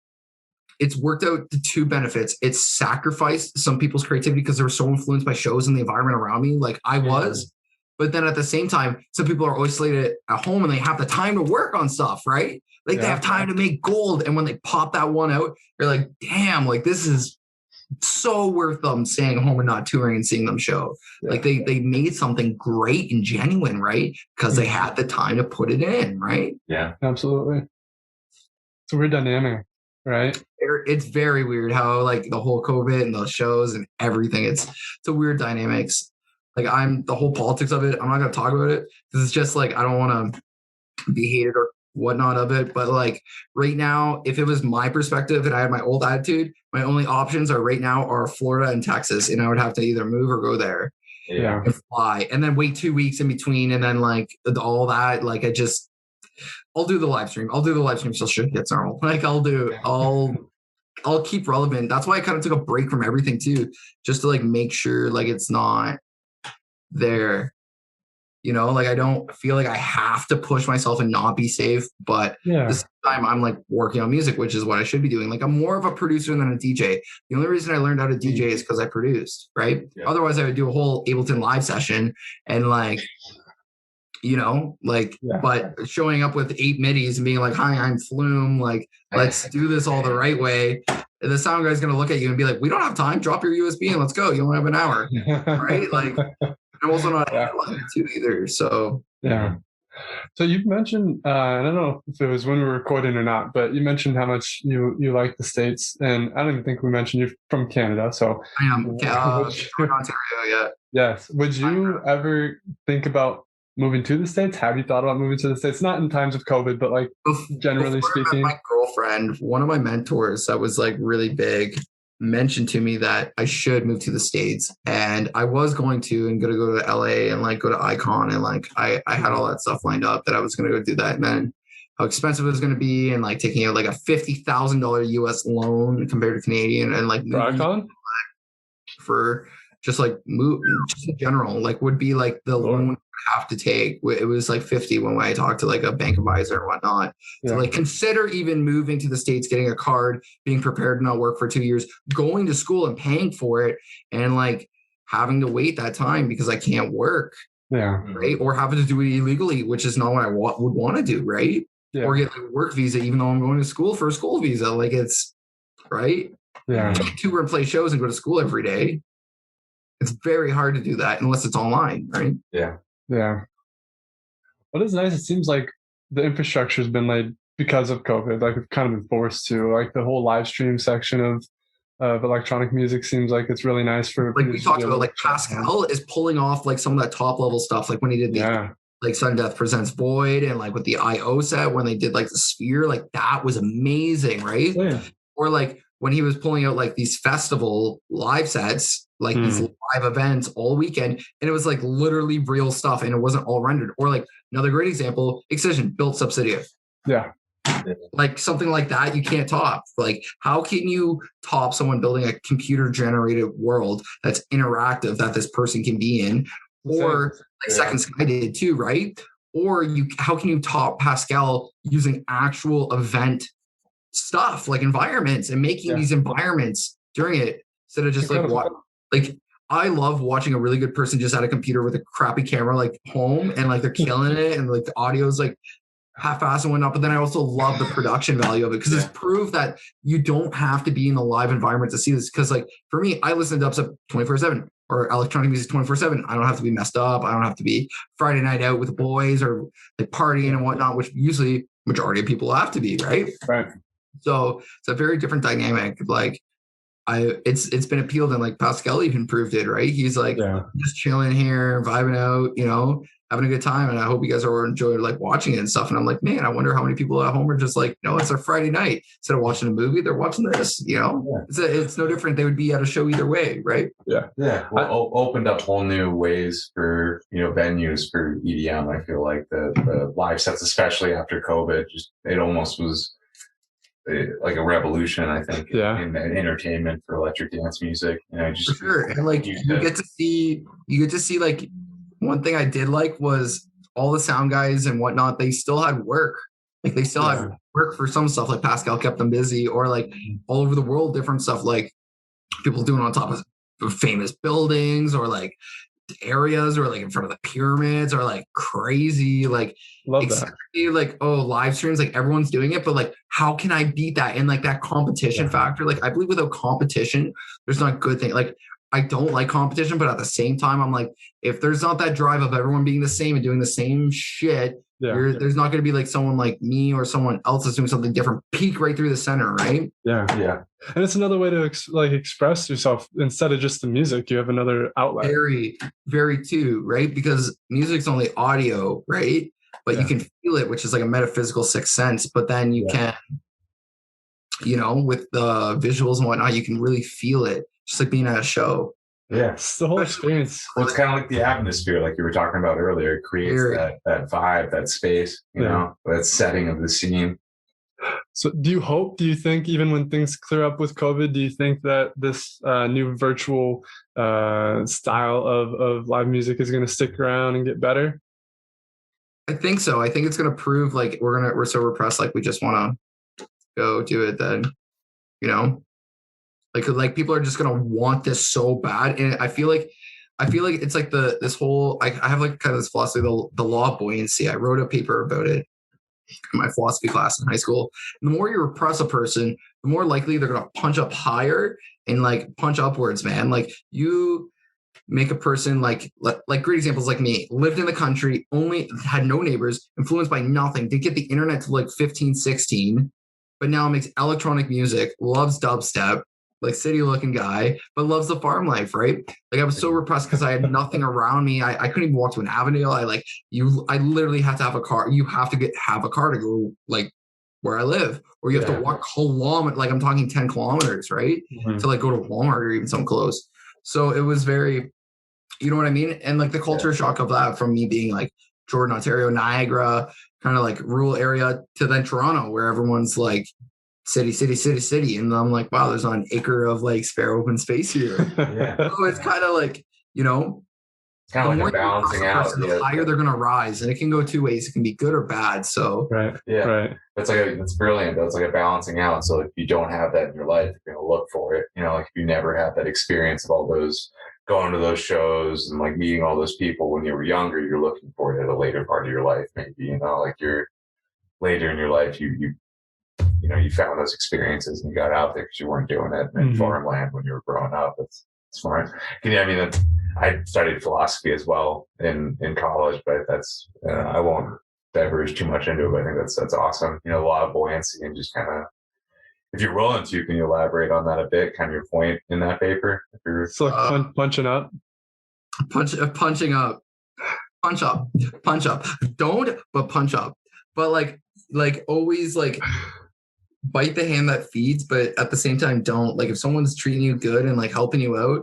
it's worked out to 2 benefits. It's sacrificed some people's creativity because they were so influenced by shows and the environment around me, like I was. But then at the same time, some people are isolated at home and they have the time to work on stuff, right? Like they have time to make gold. And when they pop that one out, you're like, damn, like this is so worth them staying home and not touring and seeing them show. Like they made something great and genuine, right? Because they had the time to put it in, right? Yeah, absolutely. It's a weird dynamic, right? It's very weird how like the whole COVID and those shows and everything, it's a weird dynamics. Like the whole politics of it, I'm not going to talk about it because it's just like, I don't want to be hated or whatnot of it. But like right now, if it was my perspective and I had my old attitude, my only options are Florida and Texas. And I would have to either move or go there and fly and then wait 2 weeks in between. And then like all that, like I'll do the live stream. I'll do the live stream till shit gets normal. Like I'll keep relevant. That's why I kind of took a break from everything too, just to like make sure like it's not there, you know, like I don't feel like I have to push myself and not be safe, but at the same time I'm like working on music, which is what I should be doing. Like I'm more of a producer than a DJ. The only reason I learned how to DJ is because I produced, right? Otherwise I would do a whole Ableton live session and like, you know, like, but showing up with 8 midis and being like, hi, I'm Flume, like, let's do this all the right way. And the sound guy's going to look at you and be like, we don't have time. Drop your USB and let's go. You only have an hour, right? Like, I'm also not too either. So So you've mentioned, I don't know if it was when we were recording or not, but you mentioned how much you like the States, and I don't even think we mentioned you're from Canada. So I am Ontario. Yes. Would you ever think about moving to the States? Have you thought about moving to the States? Not in times of COVID, but like generally speaking. My girlfriend, one of my mentors that was like really big, mentioned to me that I should move to the States, and I was going to and going to go to LA and like go to Icon, and like I had all that stuff lined up that I was going to go do that, and then how expensive it was going to be, and like taking out like a $50,000 US loan compared to Canadian, and like Icon for just like move just in general, like would be like the loan I have to take. It was like 50 when I talked to like a bank advisor and whatnot. So like consider even moving to the States, getting a card, being prepared to not work for 2 years, going to school and paying for it, and like having to wait that time because I can't work. Right. Or having to do it illegally, which is not what I would want to do. Right. Or get a work visa, even though I'm going to school for a school visa. Like it's right. Tour and play shows and go to school every day. It's very hard to do that unless it's online, right? What is nice, it seems like the infrastructure has been laid because of COVID. Like we've kind of been forced to. Like the whole live stream section of electronic music seems like it's really nice for. Like we talked about, like Pascal is pulling off like some of that top level stuff. Like when he did the like Sudden Death Presents Void, and like with the IO set when they did like the Sphere, like that was amazing, right? Or like when he was pulling out like these festival live sets, like these live events all weekend, and it was like literally real stuff and it wasn't all rendered. Or like another great example, Excision built Subsidia. Like something like that you can't top. Like how can you top someone building a computer generated world that's interactive that this person can be in? Or like Second Sky did too, right? Or how can you top Pascal using actual event stuff like environments and making these environments during it instead of just like what? Like I love watching a really good person just at a computer with a crappy camera like home, and like they're killing it, and like the audio is like half-assed and whatnot, but then I also love the production value of it because it's proof that you don't have to be in a live environment to see this. Because like for me, I listen to dubstep 24/7 or electronic music 24/7. I don't have to be messed up. I don't have to be Friday night out with the boys or like partying and whatnot, which usually majority of people have to be, right? Right. So it's a very different dynamic. Like it's been appealed, and like Pascal even proved it, right? He's like just chilling here, vibing out, you know, having a good time, and I hope you guys are enjoying like watching it and stuff. And I'm like, man, I wonder how many people at home are just like, no, it's a Friday night. Instead of watching a movie, they're watching this, you know. It's no different. They would be at a show either way, right? Well, opened up whole new ways for, you know, venues for EDM. I feel like the live sets, especially after COVID, just it almost was like a revolution, I think, in entertainment for electric dance music. You know, just for sure. And like you get to see like, one thing I did like was all the sound guys and whatnot, they still had work. Like they still had work for some stuff, like Pascal kept them busy, or like all over the world, different stuff, like people doing on top of famous buildings or like areas or like in front of the pyramids or like crazy, like love that. Like, oh, live streams, like everyone's doing it, but like how can I beat that? And like that competition factor, like I believe without competition, there's not good thing. Like I don't like competition, but at the same time, I'm like, if there's not that drive of everyone being the same and doing the same shit, there's not going to be like someone like me or someone else that's doing something different peek right through the center, right? Yeah. And it's another way to express yourself instead of just the music. You have another outlet. Very, very too, right? Because music's only audio, right? But you can feel it, which is like a metaphysical sixth sense. But then you can, you know, with the visuals and whatnot, you can really feel it. Just like being at a show. Yeah, it's the whole experience. Well, it's kind of like the atmosphere, like you were talking about earlier. It creates that vibe, that space, you know, that setting of the scene. So do you think, even when things clear up with COVID, do you think that this new virtual style of live music is going to stick around and get better? I think so. I think it's going to prove like we're so repressed, like we just want to go do it then, you know? Like people are just gonna want this so bad, and I feel like it's like this whole I have like kind of this philosophy, the law of buoyancy. I wrote a paper about it in my philosophy class in high school. And the more you repress a person, the more likely they're gonna punch up higher and like punch upwards, man. Like you make a person like great examples like me, lived in the country, only had no neighbors, influenced by nothing, didn't get the internet to like 15, 16, but now makes electronic music, loves dubstep. Like city looking guy, but loves the farm life, right? Like I was so repressed because I had nothing around me. I couldn't even walk to an avenue. I literally have to have a car. You have to have a car to go like where I live, or you have to walk kilometers, like I'm talking 10 kilometers, right? To like go to Walmart or even some close. So it was very, you know what I mean? And like the culture shock of that from me being like Jordan, Ontario, Niagara, kind of like rural area to then Toronto, where everyone's like, city. And I'm like, wow, there's not an acre of like spare open space here. So it's kind of like, you know, it's kind of like a balancing out. The higher they're going to rise. And it can go two ways. It can be good or bad. So, It's brilliant. That's like a balancing out. So if you don't have that in your life, you're going to look for it. You know, like if you never had that experience of all those going to those shows and like meeting all those people when you were younger, you're looking for it at a later part of your life. Maybe, you know, like you're later in your life, you know, you found those experiences and you got out there because you weren't doing it in farmland when you were growing up. It's smart. I studied philosophy as well in college, but that's I won't diverge too much into it. But I think that's awesome. You know, a lot of buoyancy and just kind of, if you're willing to, can you elaborate on that a bit? Kind of your point in that paper. If you're punching up, punching up, punch up. Don't, but punch up. But like always like. Bite the hand that feeds, but at the same time, don't. Like if someone's treating you good and like helping you out,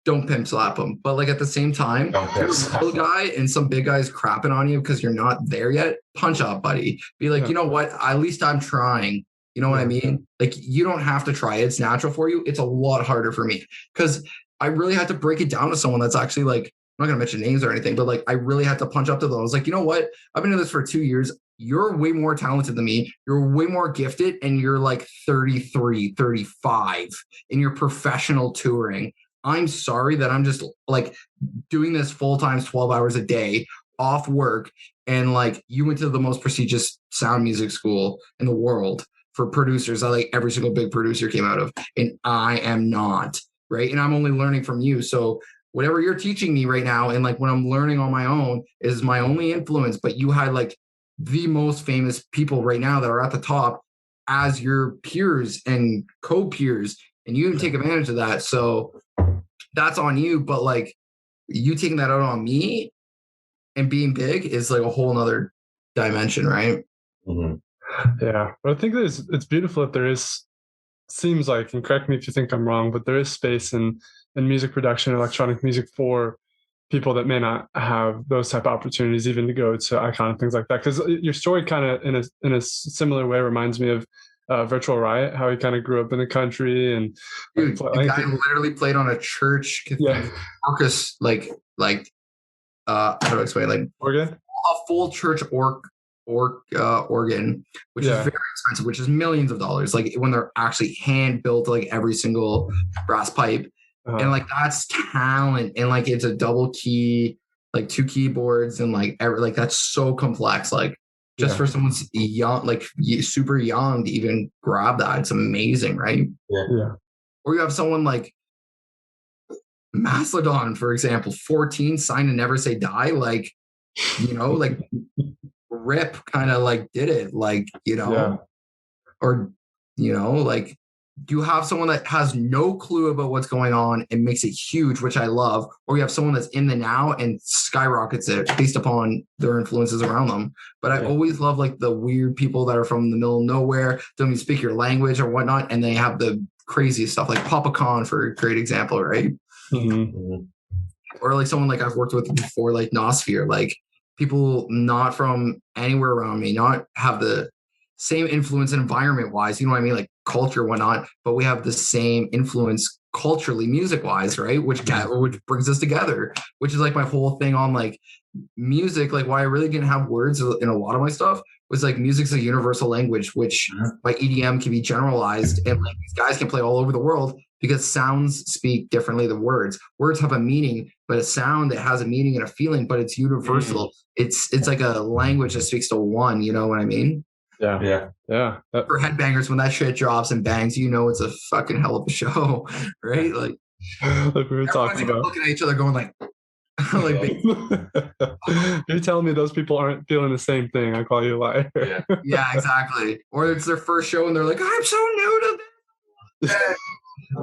don't pimp slap them. But like at the same time, you're a little guy and some big guy's crapping on you because you're not there yet, punch up, buddy. Be like, you know what? At least I'm trying. You know what I mean? Like you don't have to try. It's natural for you. It's a lot harder for me because I really had to break it down to someone that's actually like, I'm not going to mention names or anything, but like I really had to punch up to them. I was like, you know what? I've been doing this for 2 years. You're way more talented than me. You're way more gifted. And you're like 33, 35 in your professional touring. I'm sorry that I'm just like doing this full time, 12 hours a day, off work and like you went to the most prestigious sound music school in the world for producers that like every single big producer came out of, and I am not, right? And I'm only learning from you. So whatever you're teaching me right now, and like when I'm learning on my own is my only influence, but you had like the most famous people right now that are at the top as your peers and co-peers, and you didn't take advantage of that. So that's on you. But like you taking that out on me and being big is like a whole nother dimension, right? Mm-hmm. Yeah. But I think it's beautiful that there is, seems like, and correct me if you think I'm wrong, but there is space in music production, electronic music for people that may not have those type of opportunities even to go to iconic things like that. Because your story kind of in a similar way reminds me of Virtual Riot, how he kind of grew up in the country. And dude, the guy literally played on a church orchestra, like how do I explain, like organ, a full church organ, which is very expensive, which is millions of dollars, like when they're actually hand built, like every single brass pipe. And like that's talent, and like it's a double key, like 2 keyboards, and like that's so complex, like just for someone's young, like super young to even grab that, it's amazing, right? Yeah. Or you have someone like Mastodon, for example, 14, sign and never say die, like, you know, like Rip kind of like did it, like, you know, or, you know, like you have someone that has no clue about what's going on and makes it huge, which I love, or you have someone that's in the now and skyrockets it based upon their influences around them. But I always love like the weird people that are from the middle of nowhere, don't even speak your language or whatnot, and they have the craziest stuff, like Papa Khan for a great example, right? Mm-hmm. Or like someone like I've worked with before, like Nosphere, like people not from anywhere around me, not have the same influence environment wise, you know what I mean, like culture, whatnot, but we have the same influence culturally, music wise, right? Which brings us together, which is like my whole thing on like music, like why I really didn't have words in a lot of my stuff was like music's a universal language, which by EDM can be generalized, and like these guys can play all over the world because sounds speak differently than words. Words have a meaning, but a sound that has a meaning and a feeling, but it's universal. It's like a language that speaks to one, you know what I mean? Yeah. For headbangers, when that shit drops and bangs, you know it's a fucking hell of a show, right? Like we were talking about looking at each other, going like, like you're telling me those people aren't feeling the same thing. I call you a liar. Yeah, exactly. Or it's their first show and they're like, I'm so new to this.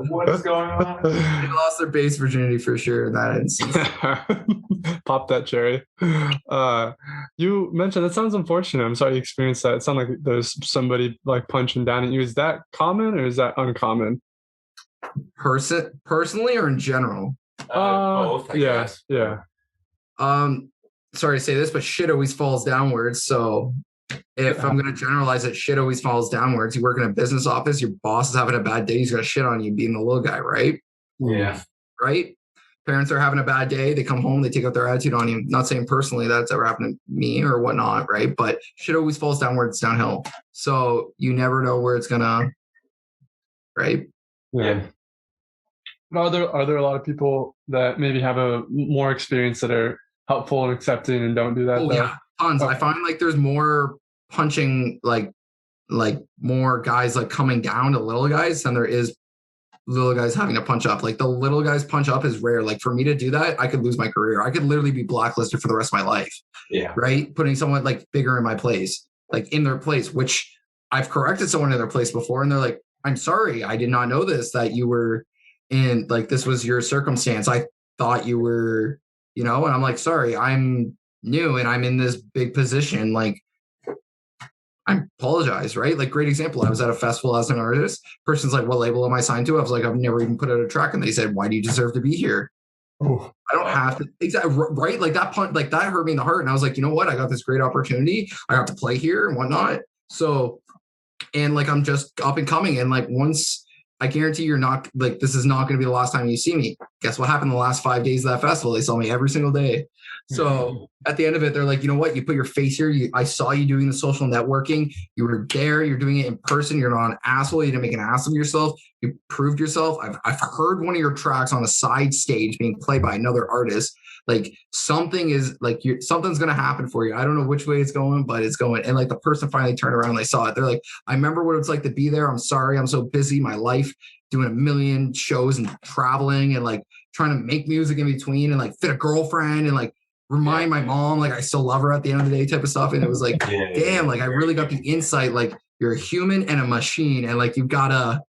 What's going on? They lost their bass virginity for sure in that instance. Pop that cherry. You mentioned, that sounds unfortunate. I'm sorry you experienced that. It sounded like there's somebody like punching down at you. Is that common or is that uncommon? Personally or in general? Both, I guess. Yeah. Sorry to say this, but shit always falls downwards. So if I'm going to generalize it, shit always falls downwards. You work in a business office, your boss is having a bad day, he's going to shit on you being the little guy, right? Yeah. Right? Parents are having a bad day, they come home, they take out their attitude on you. Not saying personally that's ever happened to me or whatnot, right? But shit always falls downwards, downhill. So you never know where it's going to, right? Yeah. Are there a lot of people that maybe have a more experience that are helpful and accepting and don't do that? Oh, yeah, tons. I find like there's more punching, like more guys like coming down to little guys than there is little guys having to punch up. Like the little guys punch up is rare. Like for me to do that, I could lose my career. I could literally be blacklisted for the rest of my life. Yeah. Right? Putting someone like bigger in my place, like in their place, which I've corrected someone in their place before. And they're like, I'm sorry, I did not know this, that you were in, like, this was your circumstance. I thought you were, you know, and I'm like, sorry, I'm new and I'm in this big position. Like, I apologize, right? Like, great example. I was at a festival as an artist. Person's like, what label am I signed to? I was like, I've never even put out a track. And they said, why do you deserve to be here? Oh, I don't have to. Exactly. Right. Like that punch, like that hurt me in the heart. And I was like, you know what? I got this great opportunity. I got to play here and whatnot. So, and like, I'm just up and coming. And like, once I guarantee you're not, like, this is not going to be the last time you see me. Guess what happened the last 5 days of that festival? They saw me every single day. So at the end of it, they're like, you know what? You put your face here. I saw you doing the social networking. You were there. You're doing it in person. You're not an asshole. You didn't make an ass of yourself. You proved yourself. I've heard one of your tracks on a side stage being played by another artist. Like something's going to happen for you. I don't know which way it's going, but it's going. And like the person finally turned around and they saw it. They're like, I remember what it's like to be there. I'm sorry. I'm so busy. My life doing a million shows and traveling and like trying to make music in between and like fit a girlfriend and like remind my mom like I still love her at the end of the day type of stuff. And it was like, damn, like I really got the insight. Like you're a human and a machine, and like you gotta,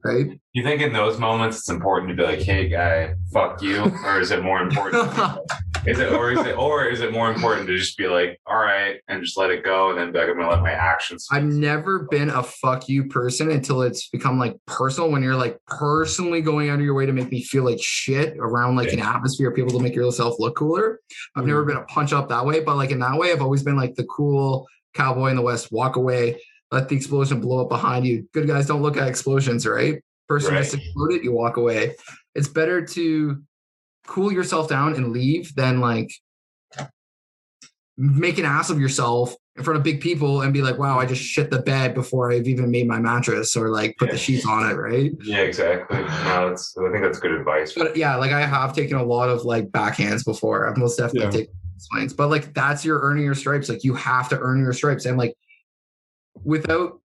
right? You think in those moments it's important to be like, hey guy, fuck you, or is it more important? Is it more important to just be like, all right, and just let it go, and then be like, I'm gonna let my actions speak? I've never been a fuck you person until it's become like personal, when you're like personally going out of your way to make me feel like shit around like an atmosphere of people to make yourself look cooler. I've never been a punch up that way, but like in that way, I've always been like the cool cowboy in the West, walk away, let the explosion blow up behind you. Good guys don't look at explosions, right? Person just exploded, you walk away. It's better to cool yourself down and leave than like make an ass of yourself in front of big people and be like, wow, I just shit the bed before I've even made my mattress or like put the sheets on it, right? Yeah, exactly. No, I think that's good advice. But yeah, like I have taken a lot of like backhands before. I've most definitely taken swings, but like that's your earning your stripes. Like you have to earn your stripes, and like without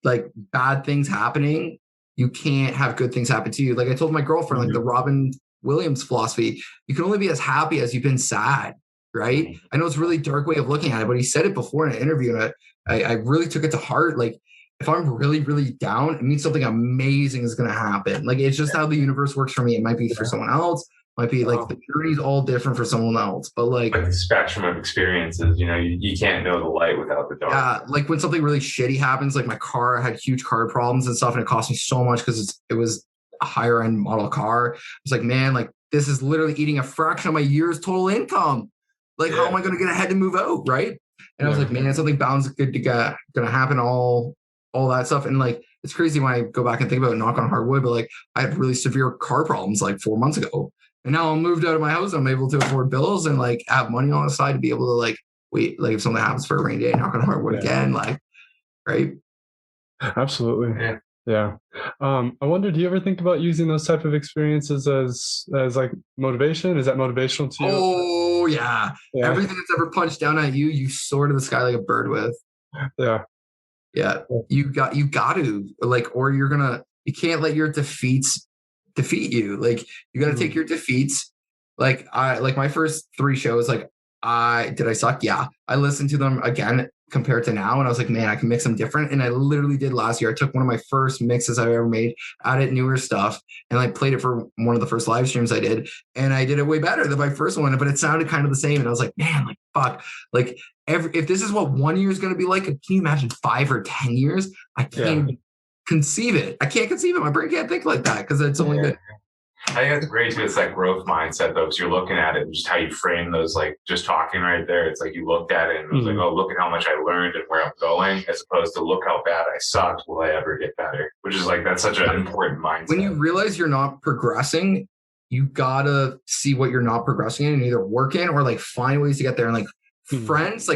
like bad things happening, you can't have good things happen to you. Like I told my girlfriend, like the Robin Williams philosophy, you can only be as happy as you've been sad, right? I know it's a really dark way of looking at it, but he said it before in an interview, and I really took it to heart. Like if I'm really, really down, it means something amazing is going to happen. Like it's just how the universe works for me. It might be for someone else. Might be like the journey's all different for someone else, but like the spectrum of experiences, you know, you can't know the light without the dark. Yeah, like when something really shitty happens, like my car had huge car problems and stuff, and it cost me so much because it was a higher end model car. I was like, man, like this is literally eating a fraction of my year's total income. Like, how am I going to get ahead to move out, right? And I was like, man, something bound's good to get going to happen. All that stuff, and like it's crazy when I go back and think about it, knock on hard wood, but like I had really severe car problems like 4 months ago. And now I'm moved out of my house. I'm able to afford bills and like have money on the side to be able to like wait, like if something happens for a rainy day, knock on hardwood again, like, right? Absolutely. Yeah. I wonder, do you ever think about using those type of experiences as like motivation? Is that motivational to you? Oh yeah. Everything that's ever punched down at you, you soar to the sky like a bird with. Yeah. You got to like, or you can't let your defeats defeat you. Like you got to take your defeats. Like my first 3 shows, like did I suck? Yeah. I listened to them again compared to now, and I was like, man, I can mix them different. And I literally did last year. I took one of my first mixes I've ever made, added newer stuff, and I played it for one of the first live streams I did, and I did it way better than my first one, but it sounded kind of the same. And I was like, man, like fuck, like if this is what 1 year is going to be like, can you imagine 5 or 10 years? I can't conceive it. I can't conceive it. My brain can't think like that because it's only been. I think that's great too. It's that growth mindset though, because you're looking at it and just how you frame those, like just talking right there. It's like you looked at it and it was like, oh, look at how much I learned and where I'm going, as opposed to look how bad I sucked. Will I ever get better? Which is like, that's such an important mindset. When you realize you're not progressing, you gotta see what you're not progressing in and either work in or like find ways to get there. And like friends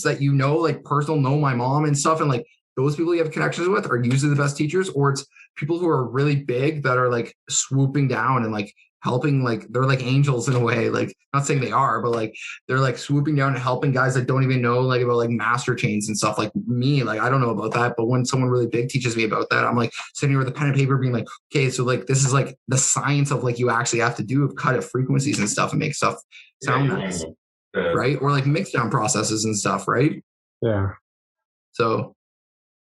that you know, like personal, know my mom and stuff, and like those people you have connections with are usually the best teachers, or it's people who are really big that are like swooping down and like helping, like they're like angels in a way, like not saying they are, but like they're like swooping down and helping guys that don't even know like about like master chains and stuff. Like me, like I don't know about that, but when someone really big teaches me about that, I'm like sitting here with a pen and paper being like, okay, so like this is like the science of like you actually have to do cut at frequencies and stuff and make stuff sound nice, right? Or like mix down processes and stuff, right? Yeah. So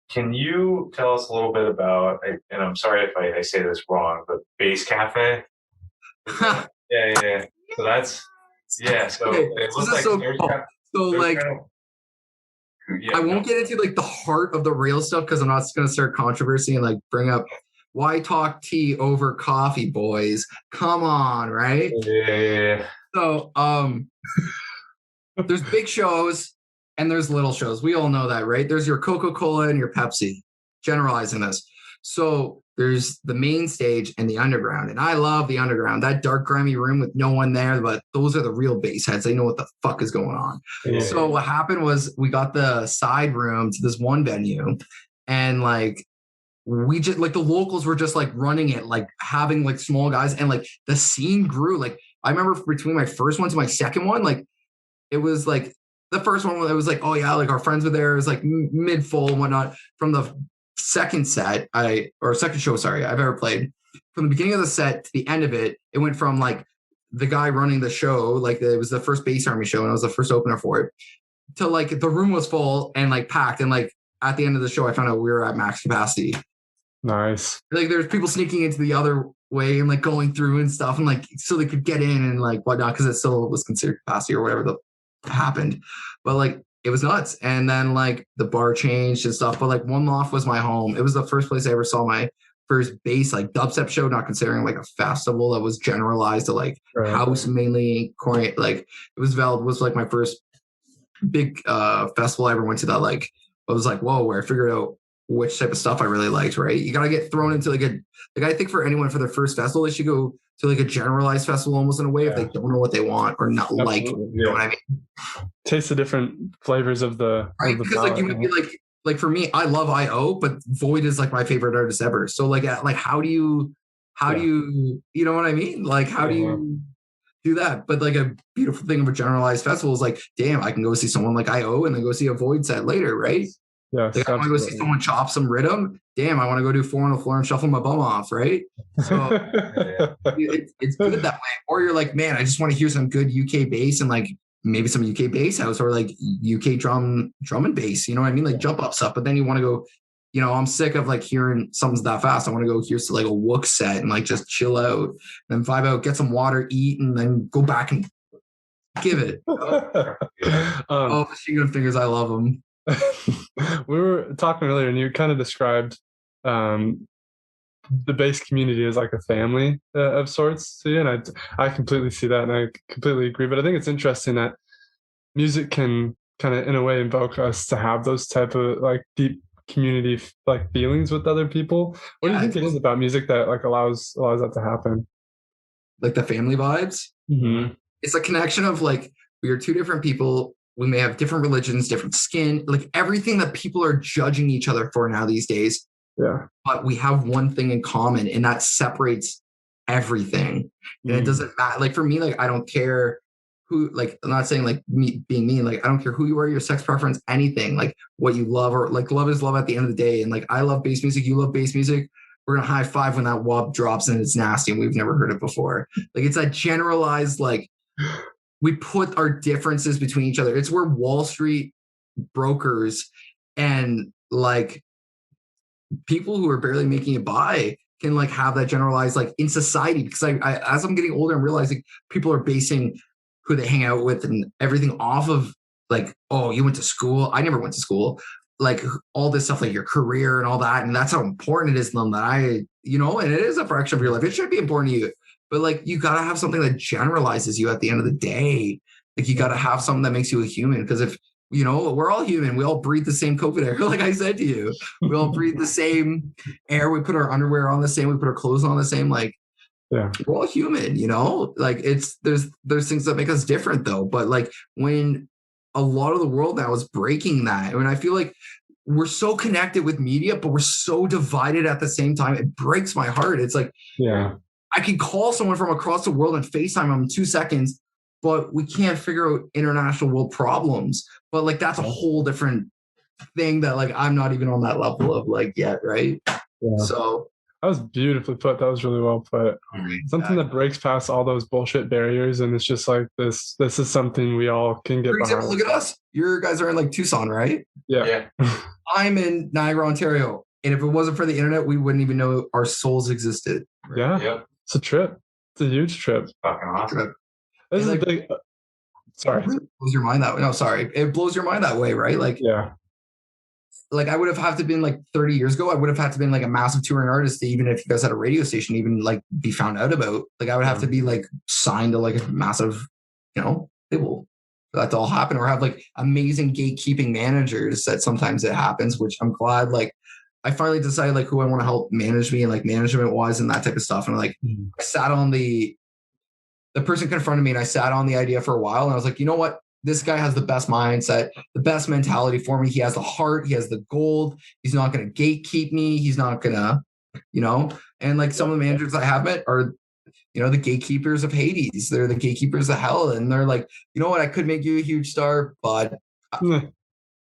can you tell us a little bit about, and I'm sorry if I say this wrong, but Base Cafe? Yeah. So that's, so okay, it looks like, I won't get into like the heart of the real stuff because I'm not going to start controversy and like bring up why talk tea over coffee, boys? Come on, right? Yeah. So there's big shows and there's little shows. We all know that, right? There's your Coca-Cola and your Pepsi, generalizing this. So there's the main stage and the underground. And I love the underground, that dark, grimy room with no one there, but those are the real bass heads. They know what the fuck is going on. Yeah. So what happened was we got the side room to this one venue, and like we just like the locals were just like running it, like having like small guys, and like the scene grew. Like I remember between my first one to my second one, like it was like the first one, it was like, oh yeah, like our friends were there. It was like mid full and whatnot. From the second set, second show, sorry, I've ever played, from the beginning of the set to the end of it, it went from like the guy running the show, like it was the first Bass Army show and I was the first opener for it, to like the room was full and like packed, and like at the end of the show I found out we were at max capacity. Nice. Like there's people sneaking into the other way and like going through and stuff, and like so they could get in and like whatnot, because it still was considered capacity or whatever that happened. But like it was nuts. And then like the bar changed and stuff. But like One Loft was my home. It was the first place I ever saw my first bass like dubstep show, not considering like a festival that was generalized to like house mainly. Like it was like my first big festival I ever went to that like I was like, whoa, where I figured out which type of stuff I really liked, right? You gotta get thrown into like I think for anyone for their first festival, they should go to like a generalized festival almost in a way if they don't know what they want or not. Absolutely. Like, you know what I mean? Taste the different flavors of the because palette, like you might be like for me, I love IO, but Void is like my favorite artist ever. So like how do you you know what I mean? Like how do you do that? But like a beautiful thing of a generalized festival is like, damn, I can go see someone like IO and then go see a Void set later, right? Yeah, like I want to go see someone chop some riddim. Damn, I want to go do 4 on the floor and shuffle my bum off, right? So it's good that way. Or you're like, man, I just want to hear some good UK bass and like maybe some UK bass house or like UK drum and bass. You know what I mean? Like jump up stuff. But then you want to go, you know, I'm sick of like hearing something's that fast. I want to go hear like a Wook set and like just chill out, then vibe out, get some water, eat, and then go back and give it. Machine Gun Fingers, I love them. We were talking earlier and you kind of described the bass community as like a family of sorts. So yeah, and I completely see that and I completely agree. But I think it's interesting that music can kind of in a way invoke us to have those type of like deep community like feelings with other people. What do you think it is about music that like allows that to happen? Like the family vibes? Mm-hmm. It's a connection of like we are two different people. We may have different religions, different skin, like everything that people are judging each other for now these days. Yeah. But we have one thing in common, and that separates everything. And it doesn't matter. Like for me, like I don't care who, like I'm not saying like me being mean, like I don't care who you are, your sex preference, anything, like what you love, or like love is love at the end of the day. And like I love bass music, you love bass music. We're gonna high five when that wop drops and it's nasty and we've never heard it before. Like it's that generalized like. We put our differences between each other. It's where Wall Street brokers and like people who are barely making it by can like have that generalized like in society. Because I as I'm getting older and realizing people are basing who they hang out with and everything off of like, oh, you went to school. I never went to school. Like all this stuff, like your career and all that. And that's how important it is to them that you know, and it is a fraction of your life. It should be important to you. But like you got to have something that generalizes you at the end of the day. Like you got to have something that makes you a human. Because if, you know, we're all human. We all breathe the same COVID air. Like I said to you, we all breathe the same air. We put our underwear on the same. We put our clothes on the same. Like we're all human, you know, like there's things that make us different though. But like when a lot of the world now is breaking that. I mean, I feel like we're so connected with media, but we're so divided at the same time. It breaks my heart. It's like, I can call someone from across the world and FaceTime them in 2 seconds, but we can't figure out international world problems. But like, that's a whole different thing that like, I'm not even on that level of like yet. Right. Yeah. So that was beautifully put. That was really well put. Something that breaks past all those bullshit barriers. And it's just like, this is something we all can get behind. Look at us. You guys are in like Tucson, right? Yeah. I'm in Niagara, Ontario. And if it wasn't for the internet, we wouldn't even know our souls existed. Right? Yeah. Yep. It's a trip. It's a huge trip. Fucking awesome. This is like, a big. Sorry. It blows your mind that way. No, sorry. It blows your mind that way, right? Like, yeah. Like I would have had to been like 30 years ago. I would have had to been like a massive touring artist to, even if you guys had a radio station, even like be found out about. Like I would have to be like signed to like a massive, you know, label for that to all happen, or have like amazing gatekeeping managers that sometimes it happens, which I'm glad like I finally decided like who I want to help manage me and like management wise and that type of stuff. And like I sat on the person confronted me and I sat on the idea for a while and I was like, you know what? This guy has the best mindset, the best mentality for me. He has the heart. He has the gold. He's not going to gatekeep me. He's not going to, you know, and like some of the managers I have met are, you know, the gatekeepers of Hades. They're the gatekeepers of hell. And they're like, you know what? I could make you a huge star, but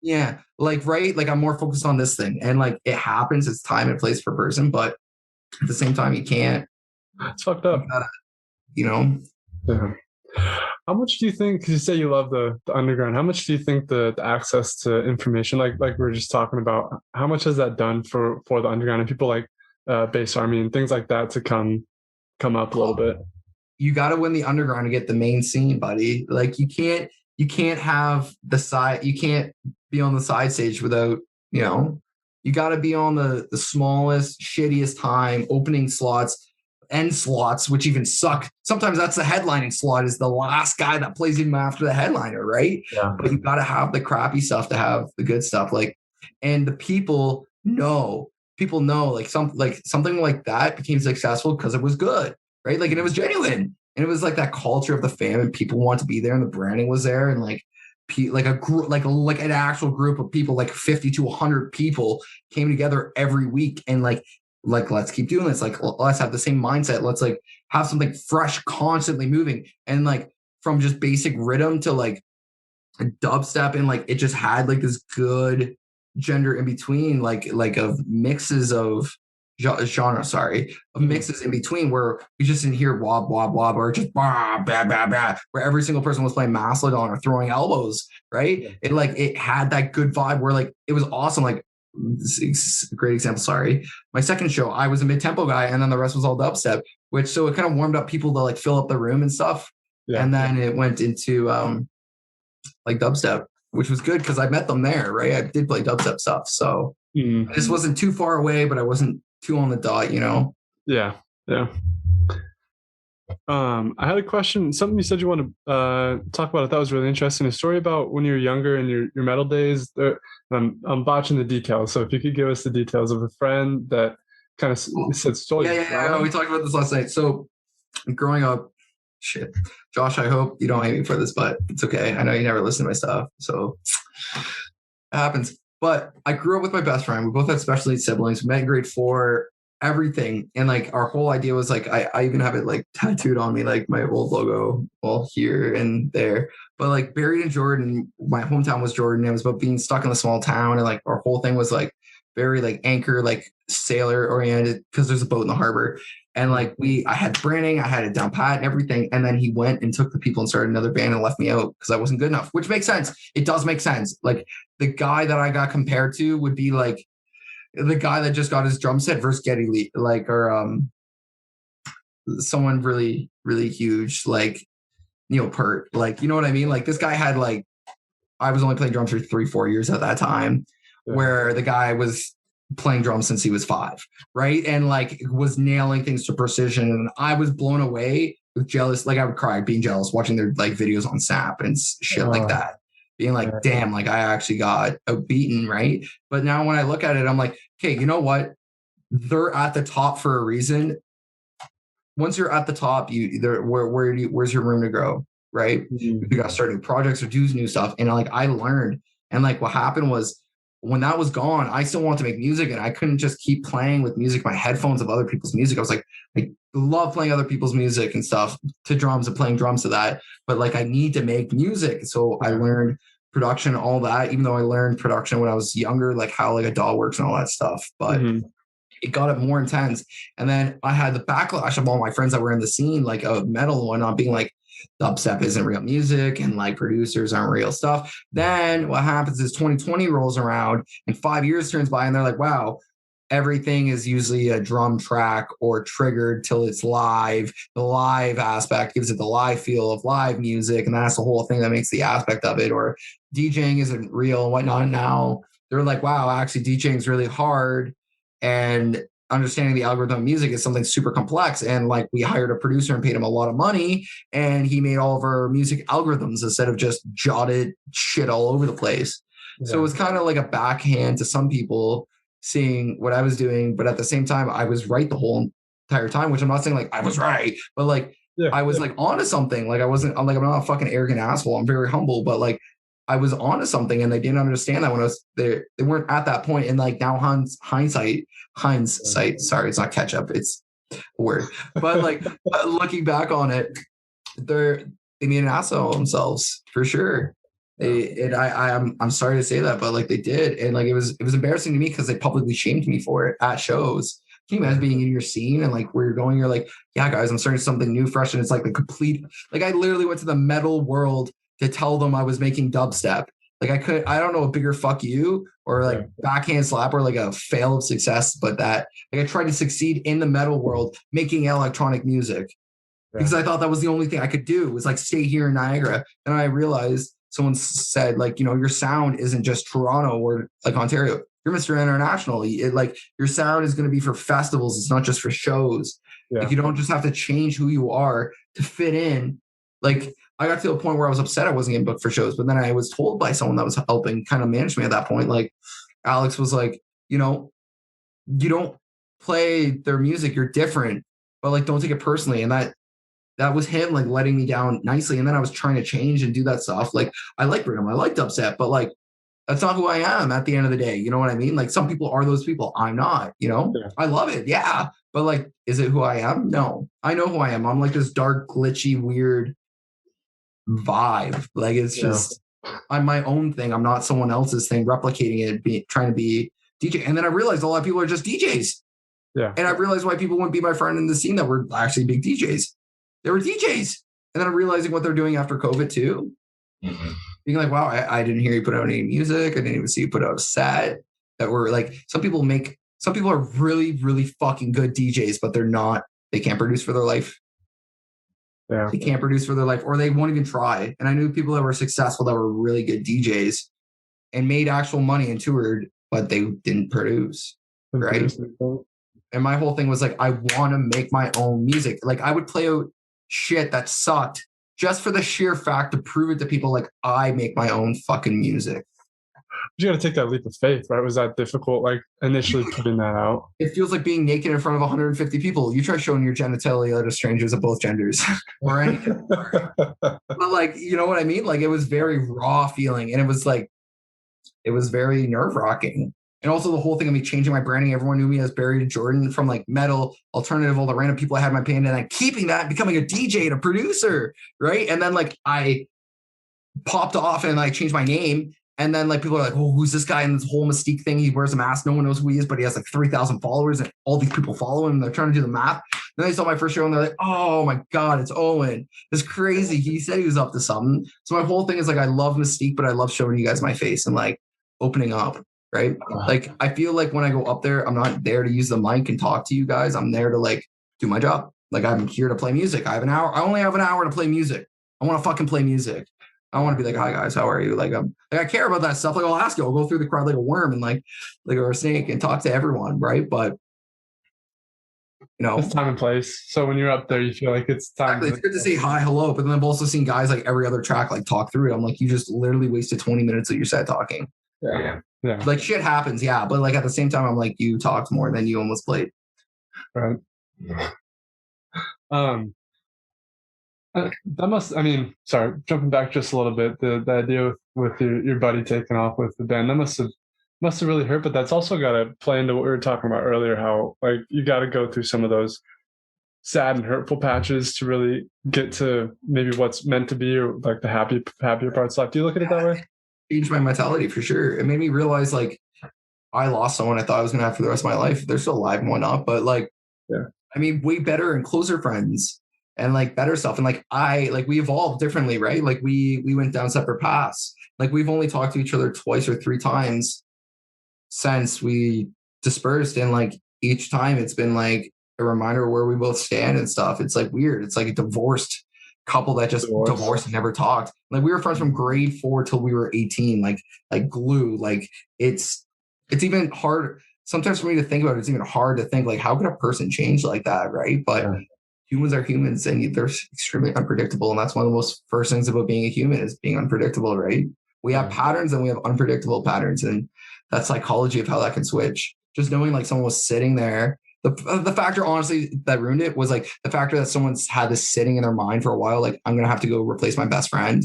yeah, like, right. Like I'm more focused on this thing and like it happens. It's time and place per person. But at the same time, you can't. It's fucked up. You know? Yeah. How much do you think, because you say you love the underground, how much do you think the access to information, like we were just talking about, how much has that done for the underground and people like Base Army and things like that to come up a little bit? You got to win the underground to get the main scene, buddy. Like you can't have the side, you can't be on the side stage without, you know, you got to be on the smallest, shittiest time, opening slots, end slots, which even suck. Sometimes that's the headlining slot is the last guy that plays even after the headliner, right? Yeah. But you got to have the crappy stuff to have the good stuff. Like, and the people know like something like that became successful because it was good, right? Like, and it was genuine, and it was like that culture of the fam, and people want to be there, and the branding was there, and like a group, like an actual group of people, like 50 to 100 people came together every week, and like let's keep doing this. Like let's have the same mindset. Let's like have something fresh, constantly moving, and like from just basic riddim to like a dubstep, and like it just had like this good gender in between, like of mixes of genre, of mixes in between where you just didn't hear wob wob wob or just bah, bah, bah, bah, where every single person was playing Mastodon or throwing elbows, right? It like it had that good vibe where like it was awesome. Like great example. Sorry, my second show, I was a mid-tempo guy, and then the rest was all dubstep, which so it kind of warmed up people to like fill up the room and stuff. Yeah. And then it went into like dubstep, which was good because I met them there, right? I did play dubstep stuff, so this wasn't too far away, but I wasn't too on the dot, you know. Yeah. I had a question. Something you said you want to talk about. I thought was really interesting. A story about when you were younger in your metal days. I'm botching the details, so if you could give us the details of a friend that kind of said story. Yeah. We talked about this last night. So growing up, shit, Josh, I hope you don't hate me for this, but it's okay. I know you never listen to my stuff, so it happens. But I grew up with my best friend. We both had special needs siblings. We met in grade 4. Everything, and like our whole idea was like I even have it like tattooed on me, like my old logo, well, here and there, but like buried in Jordan. My hometown was Jordan. It was about being stuck in a small town, and like our whole thing was like very like anchor, like sailor oriented, because there's a boat in the harbor, and like I had branding, I had it down pat and everything, and then he went and took the people and started another band and left me out because I wasn't good enough, which makes sense. It does make sense. Like the guy that I got compared to would be like the guy that just got his drum set versus Geddy Lee, like, or someone really, really huge, like Neil Peart, like, you know what I mean? Like this guy had like, I was only playing drums for 3-4 years at that time, where the guy was playing drums since he was 5, right? And like was nailing things to precision. And I was blown away with jealous, like I would cry being jealous watching their like videos on Snap and shit like that. Being like, damn, like I actually got outbeaten, right? But now when I look at it, I'm like, okay, you know what? They're at the top for a reason. Once you're at the top, where's your room to grow, right? You got to start new projects or do new stuff. And like I learned, and like what happened was when that was gone, I still wanted to make music, and I couldn't just keep playing with music, my headphones of other people's music. I was like, I love playing other people's music and stuff to drums and playing drums to that, but like I need to make music. So I learned production, all that, even though I learned production when I was younger, like how like a DAW works and all that stuff, but it got it more intense. And then I had the backlash of all my friends that were in the scene, like of metal and whatnot, being like, dubstep isn't real music and like producers aren't real stuff. Then what happens is 2020 rolls around and 5 years turns by and they're like, wow, everything is usually a drum track or triggered till it's live. The live aspect gives it the live feel of live music, and that's the whole thing that makes the aspect of it. Or DJing isn't real and whatnot. Now they're like, wow, actually DJing is really hard, and understanding the algorithm of music is something super complex. And like we hired a producer and paid him a lot of money, and he made all of our music algorithms instead of just jotted shit all over the place. So it was kind of like a backhand to some people seeing what I was doing, but at the same time, I was right the whole entire time, which I'm not saying like I was right, but like I was like onto something. Like I'm not a fucking arrogant asshole. I'm very humble, but like I was onto something, and they didn't understand that when I was there. They weren't at that point. And like now hindsight, sorry, it's not ketchup, it's a word. But like looking back on it, they made an ass out of themselves for sure. I'm sorry to say that, but like they did, and like it was embarrassing to me because they publicly shamed me for it at shows. Can you imagine being in your scene and like where you're going? You're like, yeah, guys, I'm starting something new, fresh, and it's like the complete. Like I literally went to the metal world to tell them I was making dubstep. Like I don't know a bigger fuck you or like backhand slap or like a fail of success, but that like I tried to succeed in the metal world making electronic music because I thought that was the only thing I could do was like stay here in Niagara, and I realized. Someone said, like, you know, your sound isn't just Toronto or like Ontario. You're Mr. International. Like your sound is going to be for festivals. It's not just for shows. Yeah. Like you don't just have to change who you are to fit in. Like I got to a point where I was upset I wasn't getting booked for shows, but then I was told by someone that was helping kind of manage me at that point. Like Alex was like, you know, you don't play their music. You're different, but like don't take it personally. And that was him like letting me down nicely. And then I was trying to change and do that stuff. Like I like riddim, I like dubstep, but like that's not who I am at the end of the day. You know what I mean? Like some people are those people. I'm not, you know, I love it. Yeah. But like, is it who I am? No, I know who I am. I'm like this dark, glitchy, weird vibe. Like it's just, I'm my own thing. I'm not someone else's thing, replicating it, trying to be DJ. And then I realized a lot of people are just DJs. Yeah. And I realized why people wouldn't be my friend in the scene that were actually big DJs. They were DJs. And then I'm realizing what they're doing after COVID too. Mm-hmm. Being like, wow, I didn't hear you put out any music. I didn't even see you put out a set. That were like, some people are really, really fucking good DJs, but they can't produce for their life. Yeah. They can't produce for their life, or they won't even try. And I knew people that were successful that were really good DJs and made actual money and toured, but they didn't produce. Right. And my whole thing was like, I want to make my own music. Like I would play out shit that sucked just for the sheer fact to prove it to people like I make my own fucking music. You got to take that leap of faith, right? Was that difficult, like initially putting that out? It feels like being naked in front of 150 people. You try showing your genitalia to strangers of both genders, right? But like, you know what I mean? Like it was very raw feeling, and it was very nerve-wracking. And also the whole thing of me changing my branding. Everyone knew me as Barry Jordan from like metal, alternative, all the random people I had in my band, and then keeping that, becoming a DJ and a producer, right? And then like I popped off and I changed my name. And then like people are like, oh, who's this guy? And this whole mystique thing, he wears a mask. No one knows who he is, but he has like 3,000 followers and all these people follow him. And they're trying to do the math. Then they saw my first show and they're like, oh my God, it's Owen. It's crazy. He said he was up to something. So my whole thing is like, I love mystique, but I love showing you guys my face and like opening up. Right. Like, I feel like when I go up there, I'm not there to use the mic and talk to you guys. I'm there to like do my job. Like I'm here to play music. I have an hour. I only have an hour to play music. I want to fucking play music. I want to be like, hi guys, how are you? Like, I care about that stuff. Like I'll ask you, I'll go through the crowd like a worm and like or a snake and talk to everyone. Right. But you know, it's time and place. So when you're up there, you feel like it's time. Exactly. It's good to say hi, hello. But then I've also seen guys like every other track, like talk through it. I'm like, you just literally wasted 20 minutes of your set talking. Yeah. Like shit happens, yeah. But like at the same time, I'm like, you talked more than you almost played. Right. That must, I mean, sorry, jumping back just a little bit, the idea with your buddy taking off with the band, that must have really hurt, but that's also got to play into what we were talking about earlier, how like you got to go through some of those sad and hurtful patches to really get to maybe what's meant to be, or like the happier parts left. Do you look at it that way? Changed my mentality for sure. It made me realize like I lost someone I thought I was gonna have for the rest of my life. They're still alive and whatnot, but like, I mean, way better and closer friends and like better stuff. And like we evolved differently, right? Like we went down separate paths. Like we've only talked to each other twice or three times since we dispersed, and like each time it's been like a reminder of where we both stand and stuff. It's like weird. It's like a divorced couple that just divorced and never talked. Like we were friends from grade 4 till we were 18, like glue. Like it's even hard sometimes for me to think about it. It's even hard to think like, how could a person change like that, right? But humans are humans, and they're extremely unpredictable, and that's one of the most first things about being a human is being unpredictable, right? We have patterns and we have unpredictable patterns, and that psychology of how that can switch. just knowing like someone was sitting there. The factor, honestly, that ruined it was like the factor that someone's had this sitting in their mind for a while. Like, I'm going to have to go replace my best friend.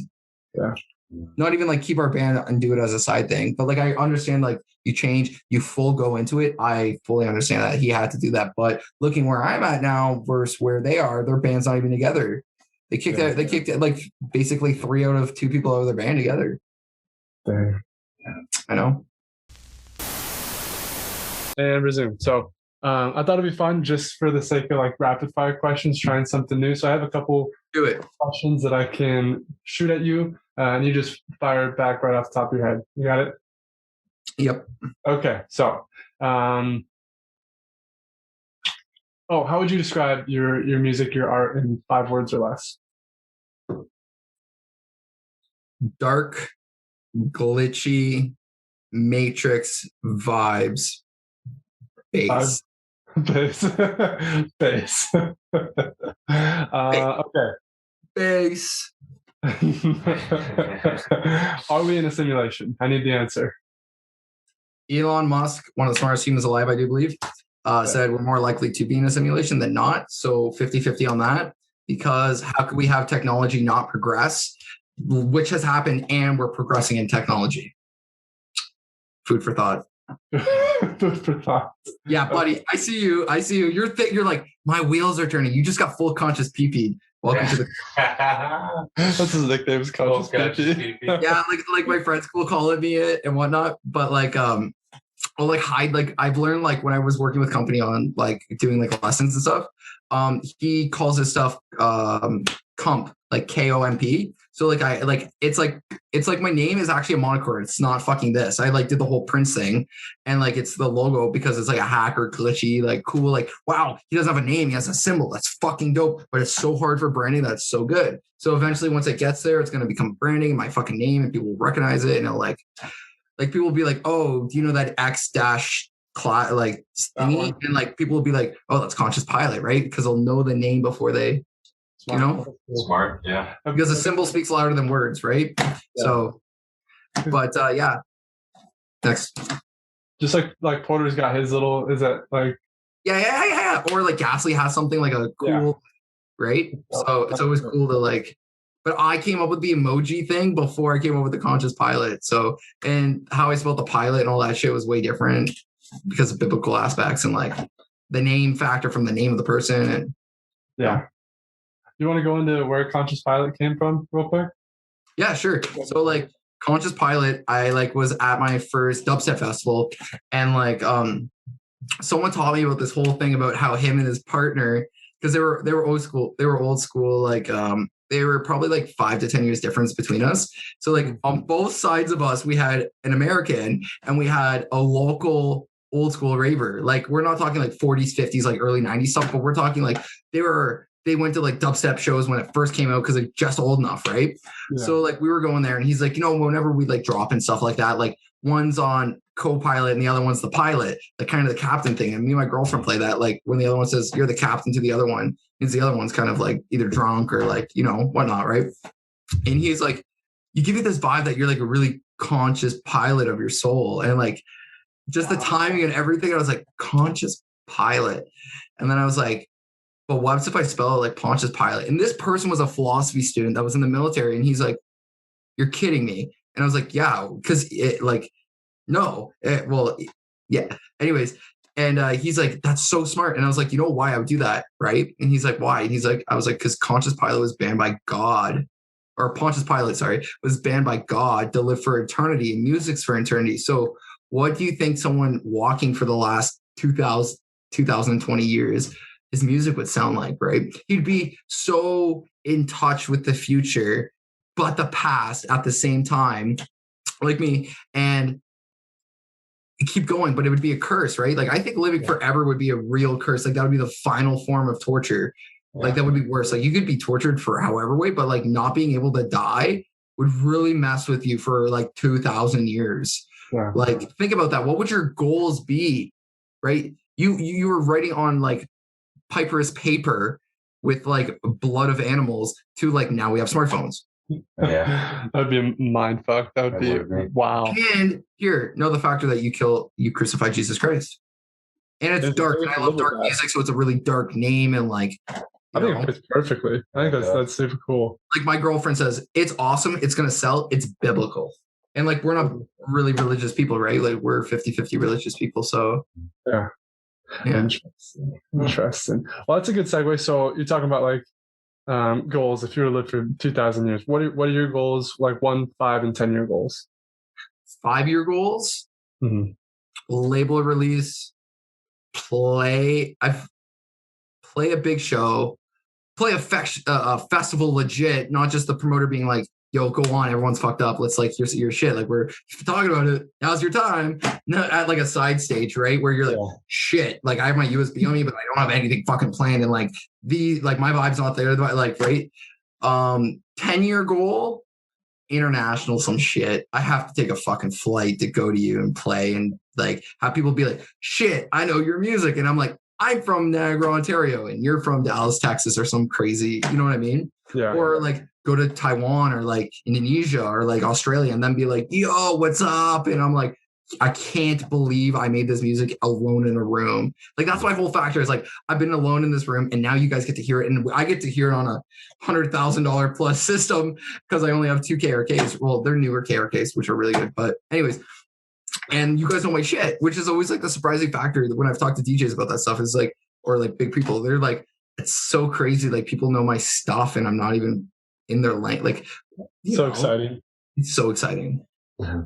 Yeah. Not even like keep our band and do it as a side thing. But like, I understand, like, you change, you full go into it. I fully understand that he had to do that. But looking where I'm at now versus where they are, their band's not even together. They kicked out, they kicked like basically 3 out of 2 people out of their band together. Dang. I know. And resume. So I thought it'd be fun just for the sake of like rapid fire questions, trying something new. So I have a couple questions that I can shoot at you, and you just fire it back right off the top of your head. You got it? Yep. Okay. So, how would you describe your music, your art in 5 words or less? Dark, glitchy, Matrix vibes. Bass. Bass. Bass. Okay. Bass. Are we in a simulation? I need the answer. Elon Musk, one of the smartest humans alive, I do believe, said we're more likely to be in a simulation than not. So 50-50 on that, because how could we have technology not progress, which has happened, and we're progressing in technology? Food for thought. Food for thought. Yeah, buddy. I see you. You're like, my wheels are turning. You just got full conscious pee-peed. Welcome to the. That's his nickname, is Conscious Pilate. Yeah, like my friends will call it me it and whatnot, but like I'll like hide. Like, I've learned, like, when I was working with company on like doing like lessons and stuff, he calls his stuff comp, like KOMP. So like it's like my name is actually a moniker. It's not fucking this. I like did the whole Prince thing, and like it's the logo because it's like a hacker glitchy, like cool, like, wow, he doesn't have a name, he has a symbol. That's fucking dope. But it's so hard for branding. That's so good. So eventually, once it gets there, it's gonna become branding, my fucking name, and people will recognize it, and it'll like people will be like, oh, do you know that X dash like thingy? And like people will be like, oh, that's Conscious Pilate, right? Because they'll know the name before they. Smart. You know, smart, yeah. Because a symbol speaks louder than words, right? Yeah. So, but yeah. Next, just like Porter's got his little. Is that like? Yeah. Or like Ghastly has something like a cool, right? So it's always cool to like. But I came up with the emoji thing before I came up with the Conscious Pilate. So, and how I spelled the pilot and all that shit was way different because of biblical aspects and like the name factor from the name of the person and. Yeah. You want to go into where Conscious Pilate came from real quick? Yeah, sure. So like Conscious Pilate, I like was at my first dubstep festival, and like someone taught me about this whole thing about how him and his partner, because they were old school, like they were probably like 5 to 10 years difference between us. So like on both sides of us, we had an American and we had a local old school raver. Like, we're not talking like 40s, 50s, like early 90s stuff, but we're talking like they went to like dubstep shows when it first came out because they're just old enough, right? Yeah. So like we were going there, and he's like, whenever we like drop and stuff like that, like one's on co-pilot and the other one's the pilot, like kind of the captain thing. And me and my girlfriend play that. Like when the other one says you're the captain to the other one, means the other one's kind of like either drunk or like whatnot, right? And he's like, you give me this vibe that you're like a really conscious pilot of your soul, and like just the timing and everything. I was like, Conscious Pilate, and then I was like, but what if I spell it like Pontius Pilate? And this person was a philosophy student that was in the military. And he's like, you're kidding me. And I was like, yeah, because yeah. Anyways. And he's like, that's so smart. And I was like, you know why I would do that, right? And he's like, why? And he's like, I was like, because Conscious Pilate was banned by God. Or Pontius Pilate, was banned by God to live for eternity, and music's for eternity. So what do you think someone walking for the last 2020 years, his music would sound like, right? He'd be so in touch with the future, but the past at the same time, like me, and keep going, but it would be a curse, right? Like, I think living forever would be a real curse. Like, that would be the final form of torture. Yeah. Like, that would be worse. Like, you could be tortured for however way, but like not being able to die would really mess with you for like 2,000 years. Yeah. Like, think about that. What would your goals be, right? You were writing on like papyrus paper with like blood of animals to like, now we have smartphones. Yeah, that'd be a mind fuck. That would be wow. And here, know the factor that you crucified Jesus Christ. And it's dark, and I love dark music, so it's a really dark name, and like, I think it fits perfectly. I think that's super cool. Like my girlfriend says, it's awesome, it's gonna sell, it's biblical. And like, we're not really religious people, right? Like, we're 50-50 religious people, so yeah. Interesting. Well, that's a good segue. So you're talking about like goals. If you were to live for 2,000 years, what are your goals? Like 1, 5, and 10-year goals. 5-year goals. Mm-hmm. Label release. Play a big show. Play a festival legit, not just the promoter being like, yo, go on, everyone's fucked up. Let's like, here's your shit. Like, we're talking about it. Now's your time. Not at like a side stage, right? Where you're like, shit, like I have my USB on me, but I don't have anything fucking planned. And like my vibe's not there. Like, right. 10-year goal, international, some shit. I have to take a fucking flight to go to you and play and like have people be like, shit, I know your music. And I'm like, I'm from Niagara, Ontario, and you're from Dallas, Texas, or some crazy, you know what I mean? Yeah. Or like go to Taiwan or like Indonesia or like Australia and then be like, yo, what's up? And I'm like, I can't believe I made this music alone in a room. Like, that's my whole factor is like, I've been alone in this room and now you guys get to hear it. And I get to hear it on a $100,000 plus system because I only have 2 KRKs. Well, they're newer KRKs, which are really good. But anyways, and you guys know my shit, which is always like the surprising factor that when I've talked to DJs about that stuff is like, or like big people, they're like, it's so crazy. Like people know my stuff and I'm not even in their lane. Like, so exciting. It's so exciting.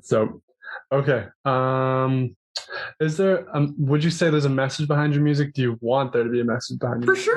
So, okay. Is there, would you say there's a message behind your music? Do you want there to be a message behind your music?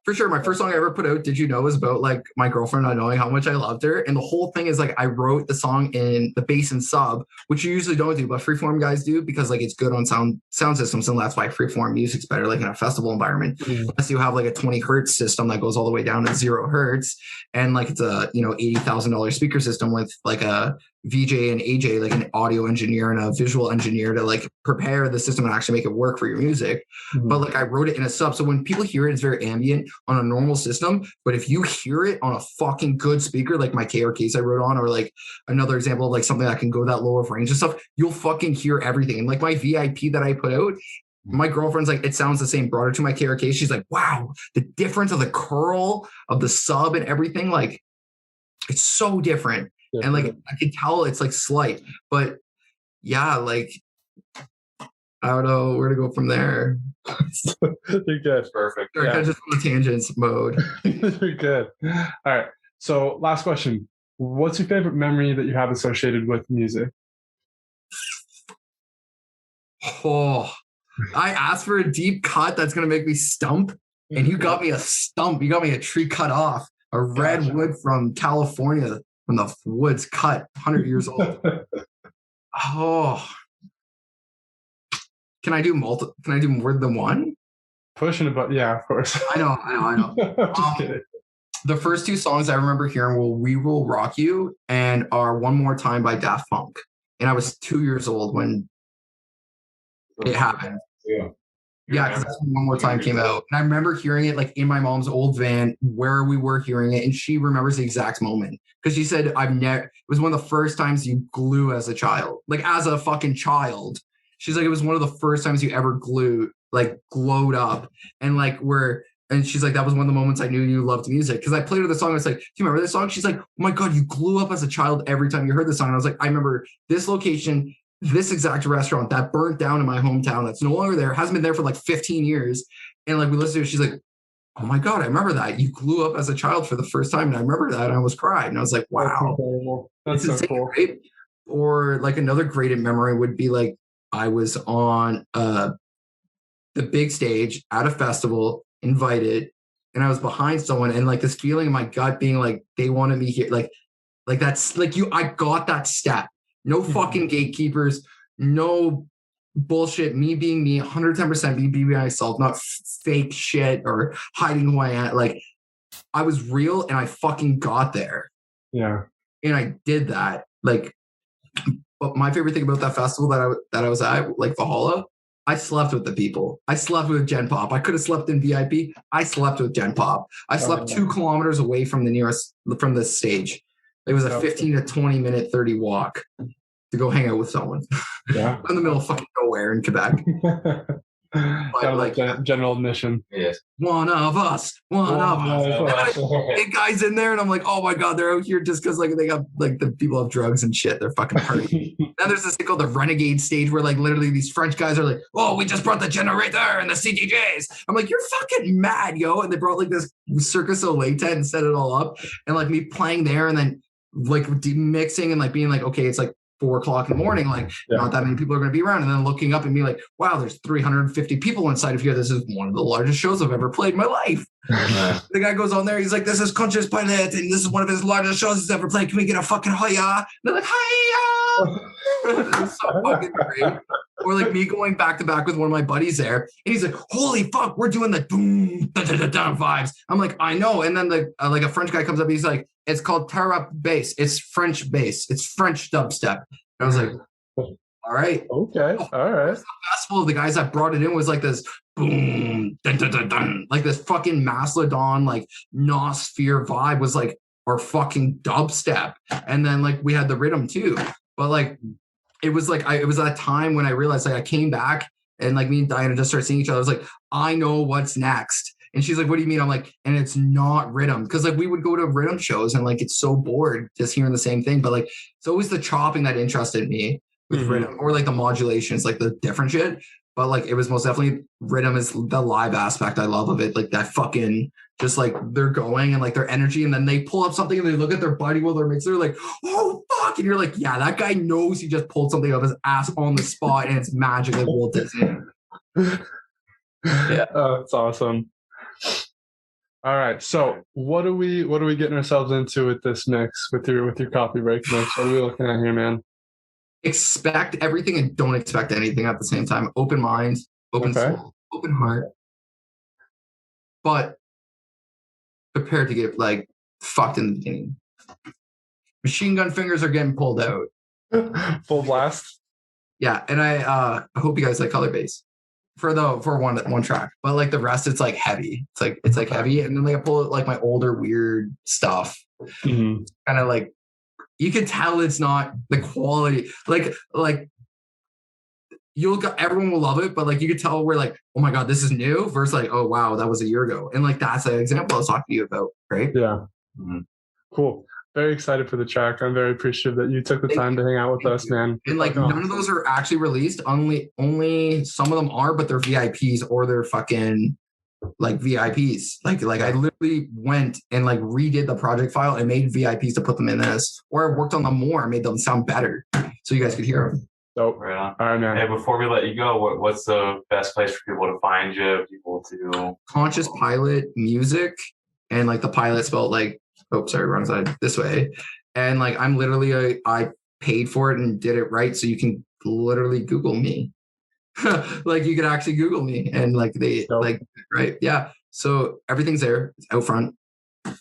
For sure. My first song I ever put out, Did You Know, was about like my girlfriend not knowing how much I loved her. And the whole thing is like, I wrote the song in the bass and sub, which you usually don't do, but freeform guys do because like it's good on sound systems. And that's why freeform music's better, like in a festival environment. Unless you have like a 20 hertz system that goes all the way down to 0 hertz. And like it's a, $80,000 speaker system with like a VJ and AJ, like an audio engineer and a visual engineer to like prepare the system and actually make it work for your music. But like I wrote it in a sub. So when people hear it, it's very ambient on a normal system. But if you hear it on a fucking good speaker, like my KRKs I wrote on, or like another example of like something that can go that low of range and stuff, you'll fucking hear everything. And like my VIP that I put out, my girlfriend's like, it sounds the same, brought her to my KRK. She's like, wow, the difference of the curl of the sub and everything, like it's so different. And like I can tell it's like slight, but yeah, like I don't know where to go from there. You're good. Perfect. Kind of just on the tangents mode. You're good. All right. So last question. What's your favorite memory that you have associated with music? Oh, I asked for a deep cut that's going to make me stump. And you got me a stump. You got me a tree cut off. A redwood from California. From the woods cut, 100 years old. Oh, can I do more than one? Pushing about, yeah, of course. I know. Just kidding. The first 2 songs I remember hearing were "We Will Rock You" and "Are One More Time" by Daft Punk, and I was 2 years old when it happened. Yeah, because that's when "One More Time" came out. And I remember hearing it like in my mom's old van where we were hearing it. And she remembers the exact moment. Because she said, it was one of the first times you glue as a child. Like as a fucking child. She's like, it was one of the first times you ever glowed up. And and she's like, that was one of the moments I knew you loved music. Because I played her the song. I was like, do you remember this song? She's like, oh my God, you glue up as a child every time you heard this song. And I was like, I remember this location, this exact restaurant that burnt down in my hometown that's no longer there, hasn't been there for like 15 years. And like we listened to it, she's like, oh my God, I remember that. You glue up as a child for the first time. And I remember that. And I almost cried. And I was like, wow. That's so insane, cool. right? Or like another great memory would be like, I was on the big stage at a festival, invited, and I was behind someone. And like this feeling in my gut being like, they wanted me here. Like that's like I got that step. No fucking gatekeepers, no bullshit. Me being me, 110% me being myself, not fake shit or hiding who I am. Like I was real and I fucking got there. Yeah. And I did that. Like, but my favorite thing about that festival that I was at, like Valhalla, I slept with the people. I slept with Gen Pop. I could have slept in VIP. I slept with Gen Pop. I slept 2 kilometers away from the stage. It was a 15 to 20 minute 30 walk to go hang out with someone. Yeah. In the middle of fucking nowhere in Quebec. Kind of like general admission. Yes. One of us. The guys in there, and I'm like, oh my god, they're out here just because like they got like the people have drugs and shit. They're fucking partying. Then there's this thing called the Renegade stage where like literally these French guys are like, oh, we just brought the generator and the CDJs. I'm like, you're fucking mad, yo. And they brought like this Circus Olay tent and set it all up, and like me playing there, and then like mixing and like being like, okay, it's like 4 o'clock in the morning, like not that many people are going to be around, and then looking up and being like, wow, there's 350 people inside of here. This is one of the largest shows I've ever played in my life. The guy goes on there, he's like, this is Conscious Pilate, and this is one of his largest shows he's ever played. Can we get a fucking hiya? And they're like, hiya! It's so fucking great. Or like me going back to back with one of my buddies there, and he's like, holy fuck, we're doing the boom da, da, da, da vibes. I'm like, I know. And then the like a French guy comes up, he's like, it's called tarap bass. It's French bass. It's French dubstep. And I was like, all right. Okay. All right. The festival, the guys that brought it in was like this boom, dun, dun, dun, dun, like this fucking Mastodon, like Nosphere vibe was like our fucking dubstep. And then like we had the riddim too. But like it was like it was that time when I realized like I came back and like me and Diana just started seeing each other. I was like, I know what's next. And she's like, what do you mean? I'm like, and it's not riddim. Because like we would go to riddim shows and like it's so bored just hearing the same thing. But like it's always the chopping that interested me with riddim, or like the modulations, like the different shit. But like it was most definitely riddim is the live aspect I love of it. Like that fucking just like they're going and like their energy, and then they pull up something and they look at their buddy while they're mixing. They're like, oh fuck. And you're like, yeah, that guy knows he just pulled something up his ass on the spot and it's magic like Walt Disney. Yeah. Oh, it's awesome. All right. So what are we getting ourselves into with this mix, with your coffee break mix? What are we looking at here, man? Expect everything and don't expect anything at the same time. Open mind, open soul, open heart. But prepared to get like fucked in the beginning. Machine gun fingers are getting pulled out. Full blast. Yeah, and I hope you guys like color bass for one track. But like the rest, it's like heavy. It's like heavy, and then like I pull out like my older weird stuff. Kind of like you can tell it's not the quality. Like everyone will love it, but like you could tell we're like, oh my god, this is new. Versus like, oh wow, that was a year ago. And like that's an example I was talking to you about, right? Yeah. Cool. Very excited for the track. I'm very appreciative that you took the time to hang out with us, man. And like none of those are actually released. Only some of them are, but they're VIPs or they're fucking like VIPs. Like I literally went and like redid the project file and made VIPs to put them in this, or I worked on them more and made them sound better so you guys could hear them. Dope. Right on. All right, man. Hey, before we let you go, what's the best place for people to find you? People to Conscious Pilate music, and like the pilot spelled like, oh sorry, wrong side, this way. And like I'm literally I paid for it and did it right, so you can literally Google me. Like you could actually Google me and like they like right, yeah. So everything's there. It's out front.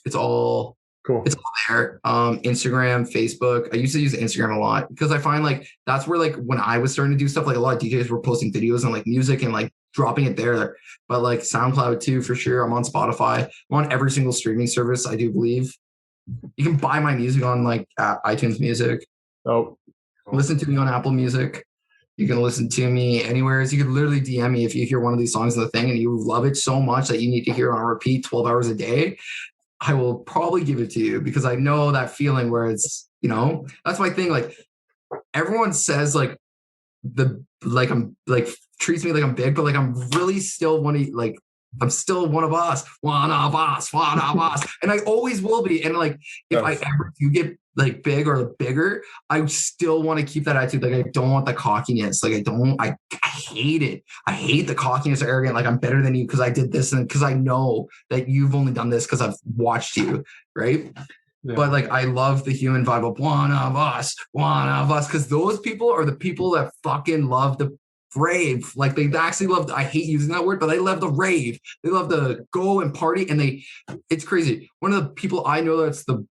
It's all cool. It's all there. Instagram, Facebook. I used to use Instagram a lot because I find like that's where like when I was starting to do stuff, like a lot of DJs were posting videos and like music and like dropping it there. But like SoundCloud too, for sure. I'm on Spotify. I'm on every single streaming service, I do believe. You can buy my music on like iTunes Music. Oh, listen to me on Apple Music. You can listen to me anywhere. You can literally DM me if you hear one of these songs in the thing and you love it so much that you need to hear it on repeat 12 hours a day. I will probably give it to you because I know that feeling where it's, you know, that's my thing. Like everyone says like I'm like treats me like I'm big, but like I'm really still I'm still one of us. And I always will be. And like, if I ever do get like big or bigger, I still want to keep that attitude. Like, I don't want the cockiness. Like, I hate it. I hate the cockiness or arrogant. Like, I'm better than you because I did this. And because I know that you've only done this because I've watched you. Right. Yeah. But like, I love the human vibe of one of us. Because those people are the people that fucking love the rave. Like they actually love, I hate using that word, but they love the rave. They love to go and party, and it's crazy. One of the people I know that's the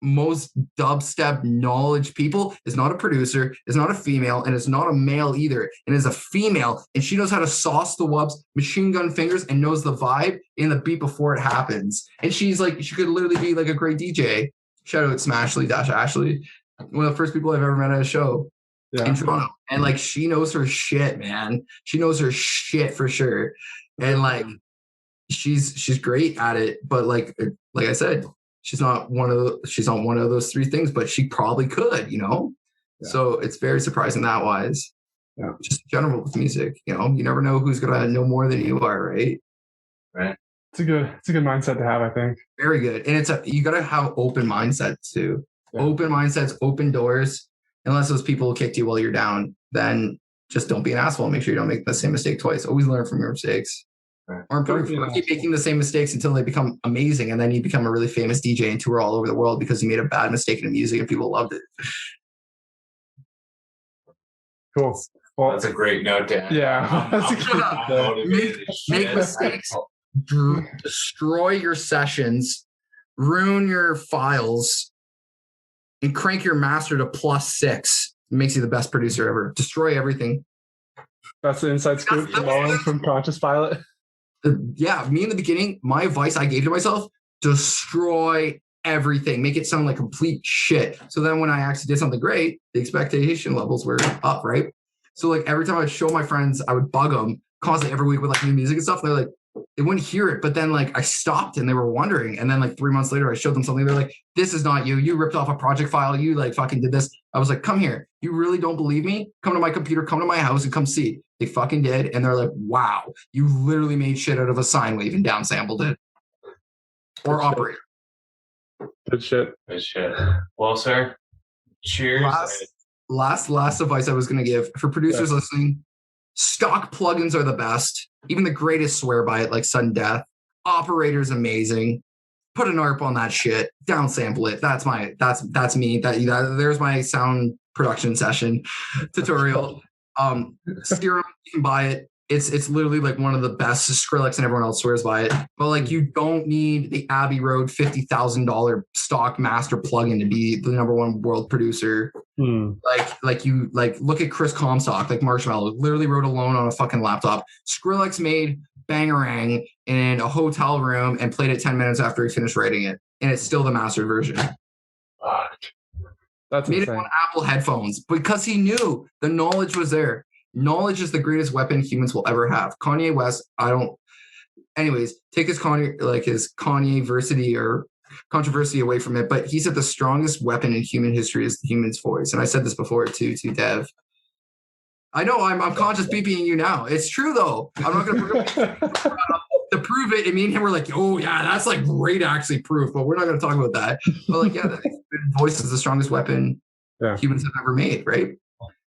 most dubstep knowledge people is not a producer, is not a female, and is not a male either, and is a female, and she knows how to sauce the wubs, machine gun fingers, and knows the vibe in the beat before it happens. And she's like, she could literally be like a great DJ. Shout out Smashly Ashley, one of the first people I've ever met at a show. in Toronto. And like, she knows her shit, man. She knows her shit for sure. And like, she's great at it. But like I said, she's not one of those three things, but she probably could, you know? Yeah. So it's very surprising that wise. Yeah. Just in general with music, you know, you never know who's going to know more than you are, right? Right. It's a good mindset to have, I think. Very good. And you got to have open mindsets too. Yeah. Open mindsets, open doors. Unless those people kicked you while you're down, then just don't be an asshole. Make sure you don't make the same mistake twice. Always learn from your mistakes. Right. Or improve. Or keep making the same mistakes until they become amazing. And then you become a really famous DJ and tour all over the world because you made a bad mistake in the music and people loved it. Cool. Well, that's a great note to end. Yeah. Make mistakes. Destroy your sessions. Ruin your files. And crank your master to +6. It makes you the best producer ever. Destroy everything. That's the inside scoop from Owen from Conscious Pilate. Yeah, me in the beginning, my advice I gave to myself, destroy everything. Make it sound like complete shit. So then when I actually did something great, the expectation levels were up, right? So like every time I'd show my friends, I would bug them constantly every week with like new music and stuff. And they're like, they wouldn't hear it. But then like I stopped and they were wondering. And then like 3 months later, I showed them something. They're like, this is not you. You ripped off a project file. You like fucking did this. I was like, come here. You really don't believe me? Come to my computer, come to my house and come see. They fucking did. And they're like, wow, you literally made shit out of a sine wave and downsampled it. Or operator. Good shit. Good shit. Well, sir, cheers. Last advice I was going to give for producers listening. Stock plugins are the best. Even the greatest swear by it, like sudden death. Operator's amazing. Put an ARP on that shit. Downsample it. That's me. There's my sound production session tutorial. Serum, you can buy it. It's literally like one of the best. Skrillex and everyone else swears by it. But like, you don't need the Abbey Road $50,000 stock master plugin to be the #1 world producer. Like look at Chris Comstock, like Marshmallow, literally wrote alone on a fucking laptop. Skrillex made Bangarang in a hotel room and played it 10 minutes after he finished writing it, and it's still the mastered version. That's made insane. it on Apple headphones because he knew the knowledge was there. Knowledge is the greatest weapon humans will ever have. Kanye West, anyways, take his Kanye-versity or controversy away from it, but he said the strongest weapon in human history is the human's voice. And I said this before to Dev. I know I'm conscious beeping you now. It's true though. I'm not going to prove it. And me and him were like, oh yeah, that's like great actually proof, but we're not going to talk about that. But like, yeah, the voice is the strongest weapon humans have ever made, right?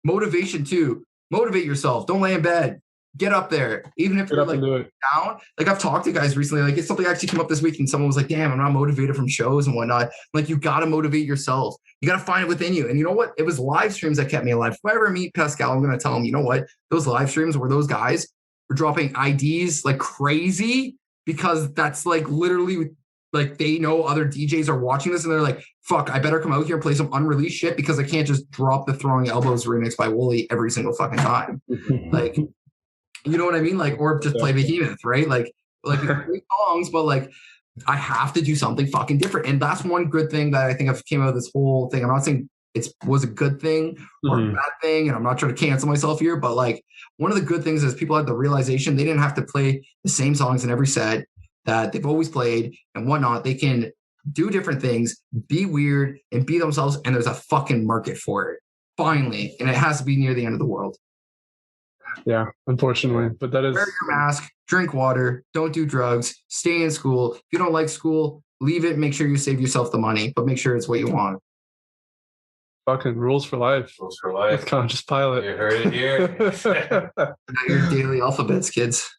Motivation too. Motivate yourself. Don't lay in bed. Get up there. Even if you're like down. Like I've talked to guys recently, like it's something actually came up this week and someone was like, damn, I'm not motivated from shows and whatnot. Like you got to motivate yourself. You got to find it within you. And you know what? It was live streams that kept me alive. If I ever meet Pascal, I'm going to tell him, you know what? Those live streams where those guys were dropping IDs like crazy because that's like literally like they know other DJs are watching this and they're like, fuck, I better come out here and play some unreleased shit because I can't just drop the Throwing Elbows remix by Wooly every single fucking time. Like, you know what I mean? Like, or just play Behemoth, right? Like great songs, but like I have to do something fucking different. And that's one good thing that I think I've came out of this whole thing. I'm not saying it was a good thing or a bad thing, and I'm not trying to cancel myself here, but like one of the good things is people had the realization they didn't have to play the same songs in every set that they've always played and whatnot. They can do different things, be weird, and be themselves, and there's a fucking market for it. Finally. And it has to be near the end of the world. Yeah, unfortunately. But that is... Wear your mask, drink water, don't do drugs, stay in school. If you don't like school, leave it. Make sure you save yourself the money, but make sure it's what you want. Fucking rules for life. Rules for life. With Conscious Pilate. You heard it here. Not your daily alphabets, kids.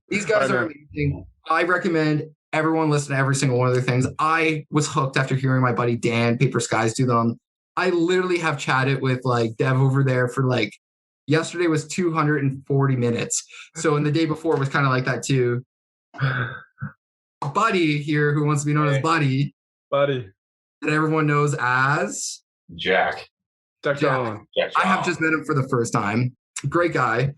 These guys are amazing. I recommend everyone listen to every single one of their things. I was hooked after hearing my buddy Dan Paper Skies do them. I literally have chatted with like Dev over there for like yesterday was 240 minutes. So and the day before was kind of like that too. Buddy here who wants to be known as Buddy. Buddy. That everyone knows as Jack. Jack. I have just met him for the first time. Great guy.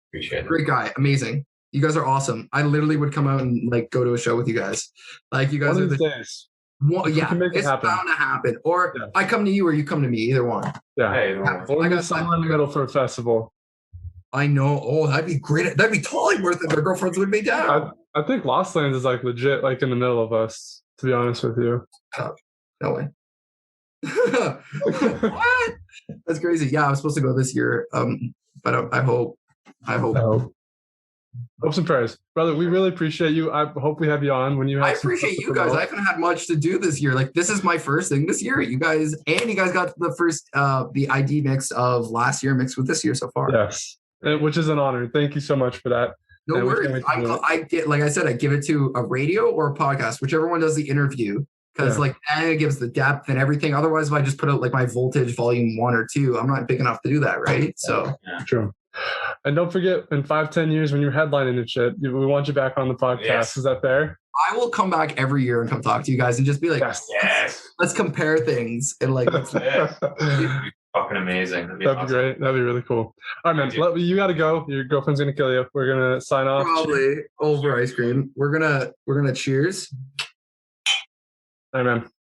Appreciate it. Great guy. Amazing. You guys are awesome. I literally would come out and like go to a show with you guys. Like you guys one are of these days. Well, We yeah, can make it it's happen. bound to happen. Or Yeah. I come to you or you come to me, either one. Yeah. Hey, Or I we got meet somewhere in the middle for a festival. I know. Oh, that'd be great. That'd be totally worth it. Our girlfriends would be down. I think Lost Lands is like legit, like in the middle of us, to be honest with you. No way. What? That's crazy. Yeah, I was supposed to go this year. But I hope. Hopes and prayers, brother. We really appreciate you. I hope we have you on when you have. I appreciate you guys. I haven't had much to do this year. Like, this is my first thing this year. You guys got the first the ID mix of last year mixed with this year so far. Yes, which is an honor. Thank you so much for that. No worries. I get, like I said, I give it to a radio or a podcast, whichever one does the interview, because like it gives the depth and everything. Otherwise, if I just put out like my voltage volume 1 or 2, I'm not big enough to do that, right? So true. And don't forget, in 5-10 years when you're headlining and shit, we want you back on the podcast. Yes. Is that fair? I will come back every year and come talk to you guys and just be like, let's compare things and like. Fucking amazing. That'd be awesome. Great. That'd be really cool. All right, man. You got to go. Your girlfriend's gonna kill you. We're gonna sign off. Probably over ice cream. We're gonna cheers. All right, man.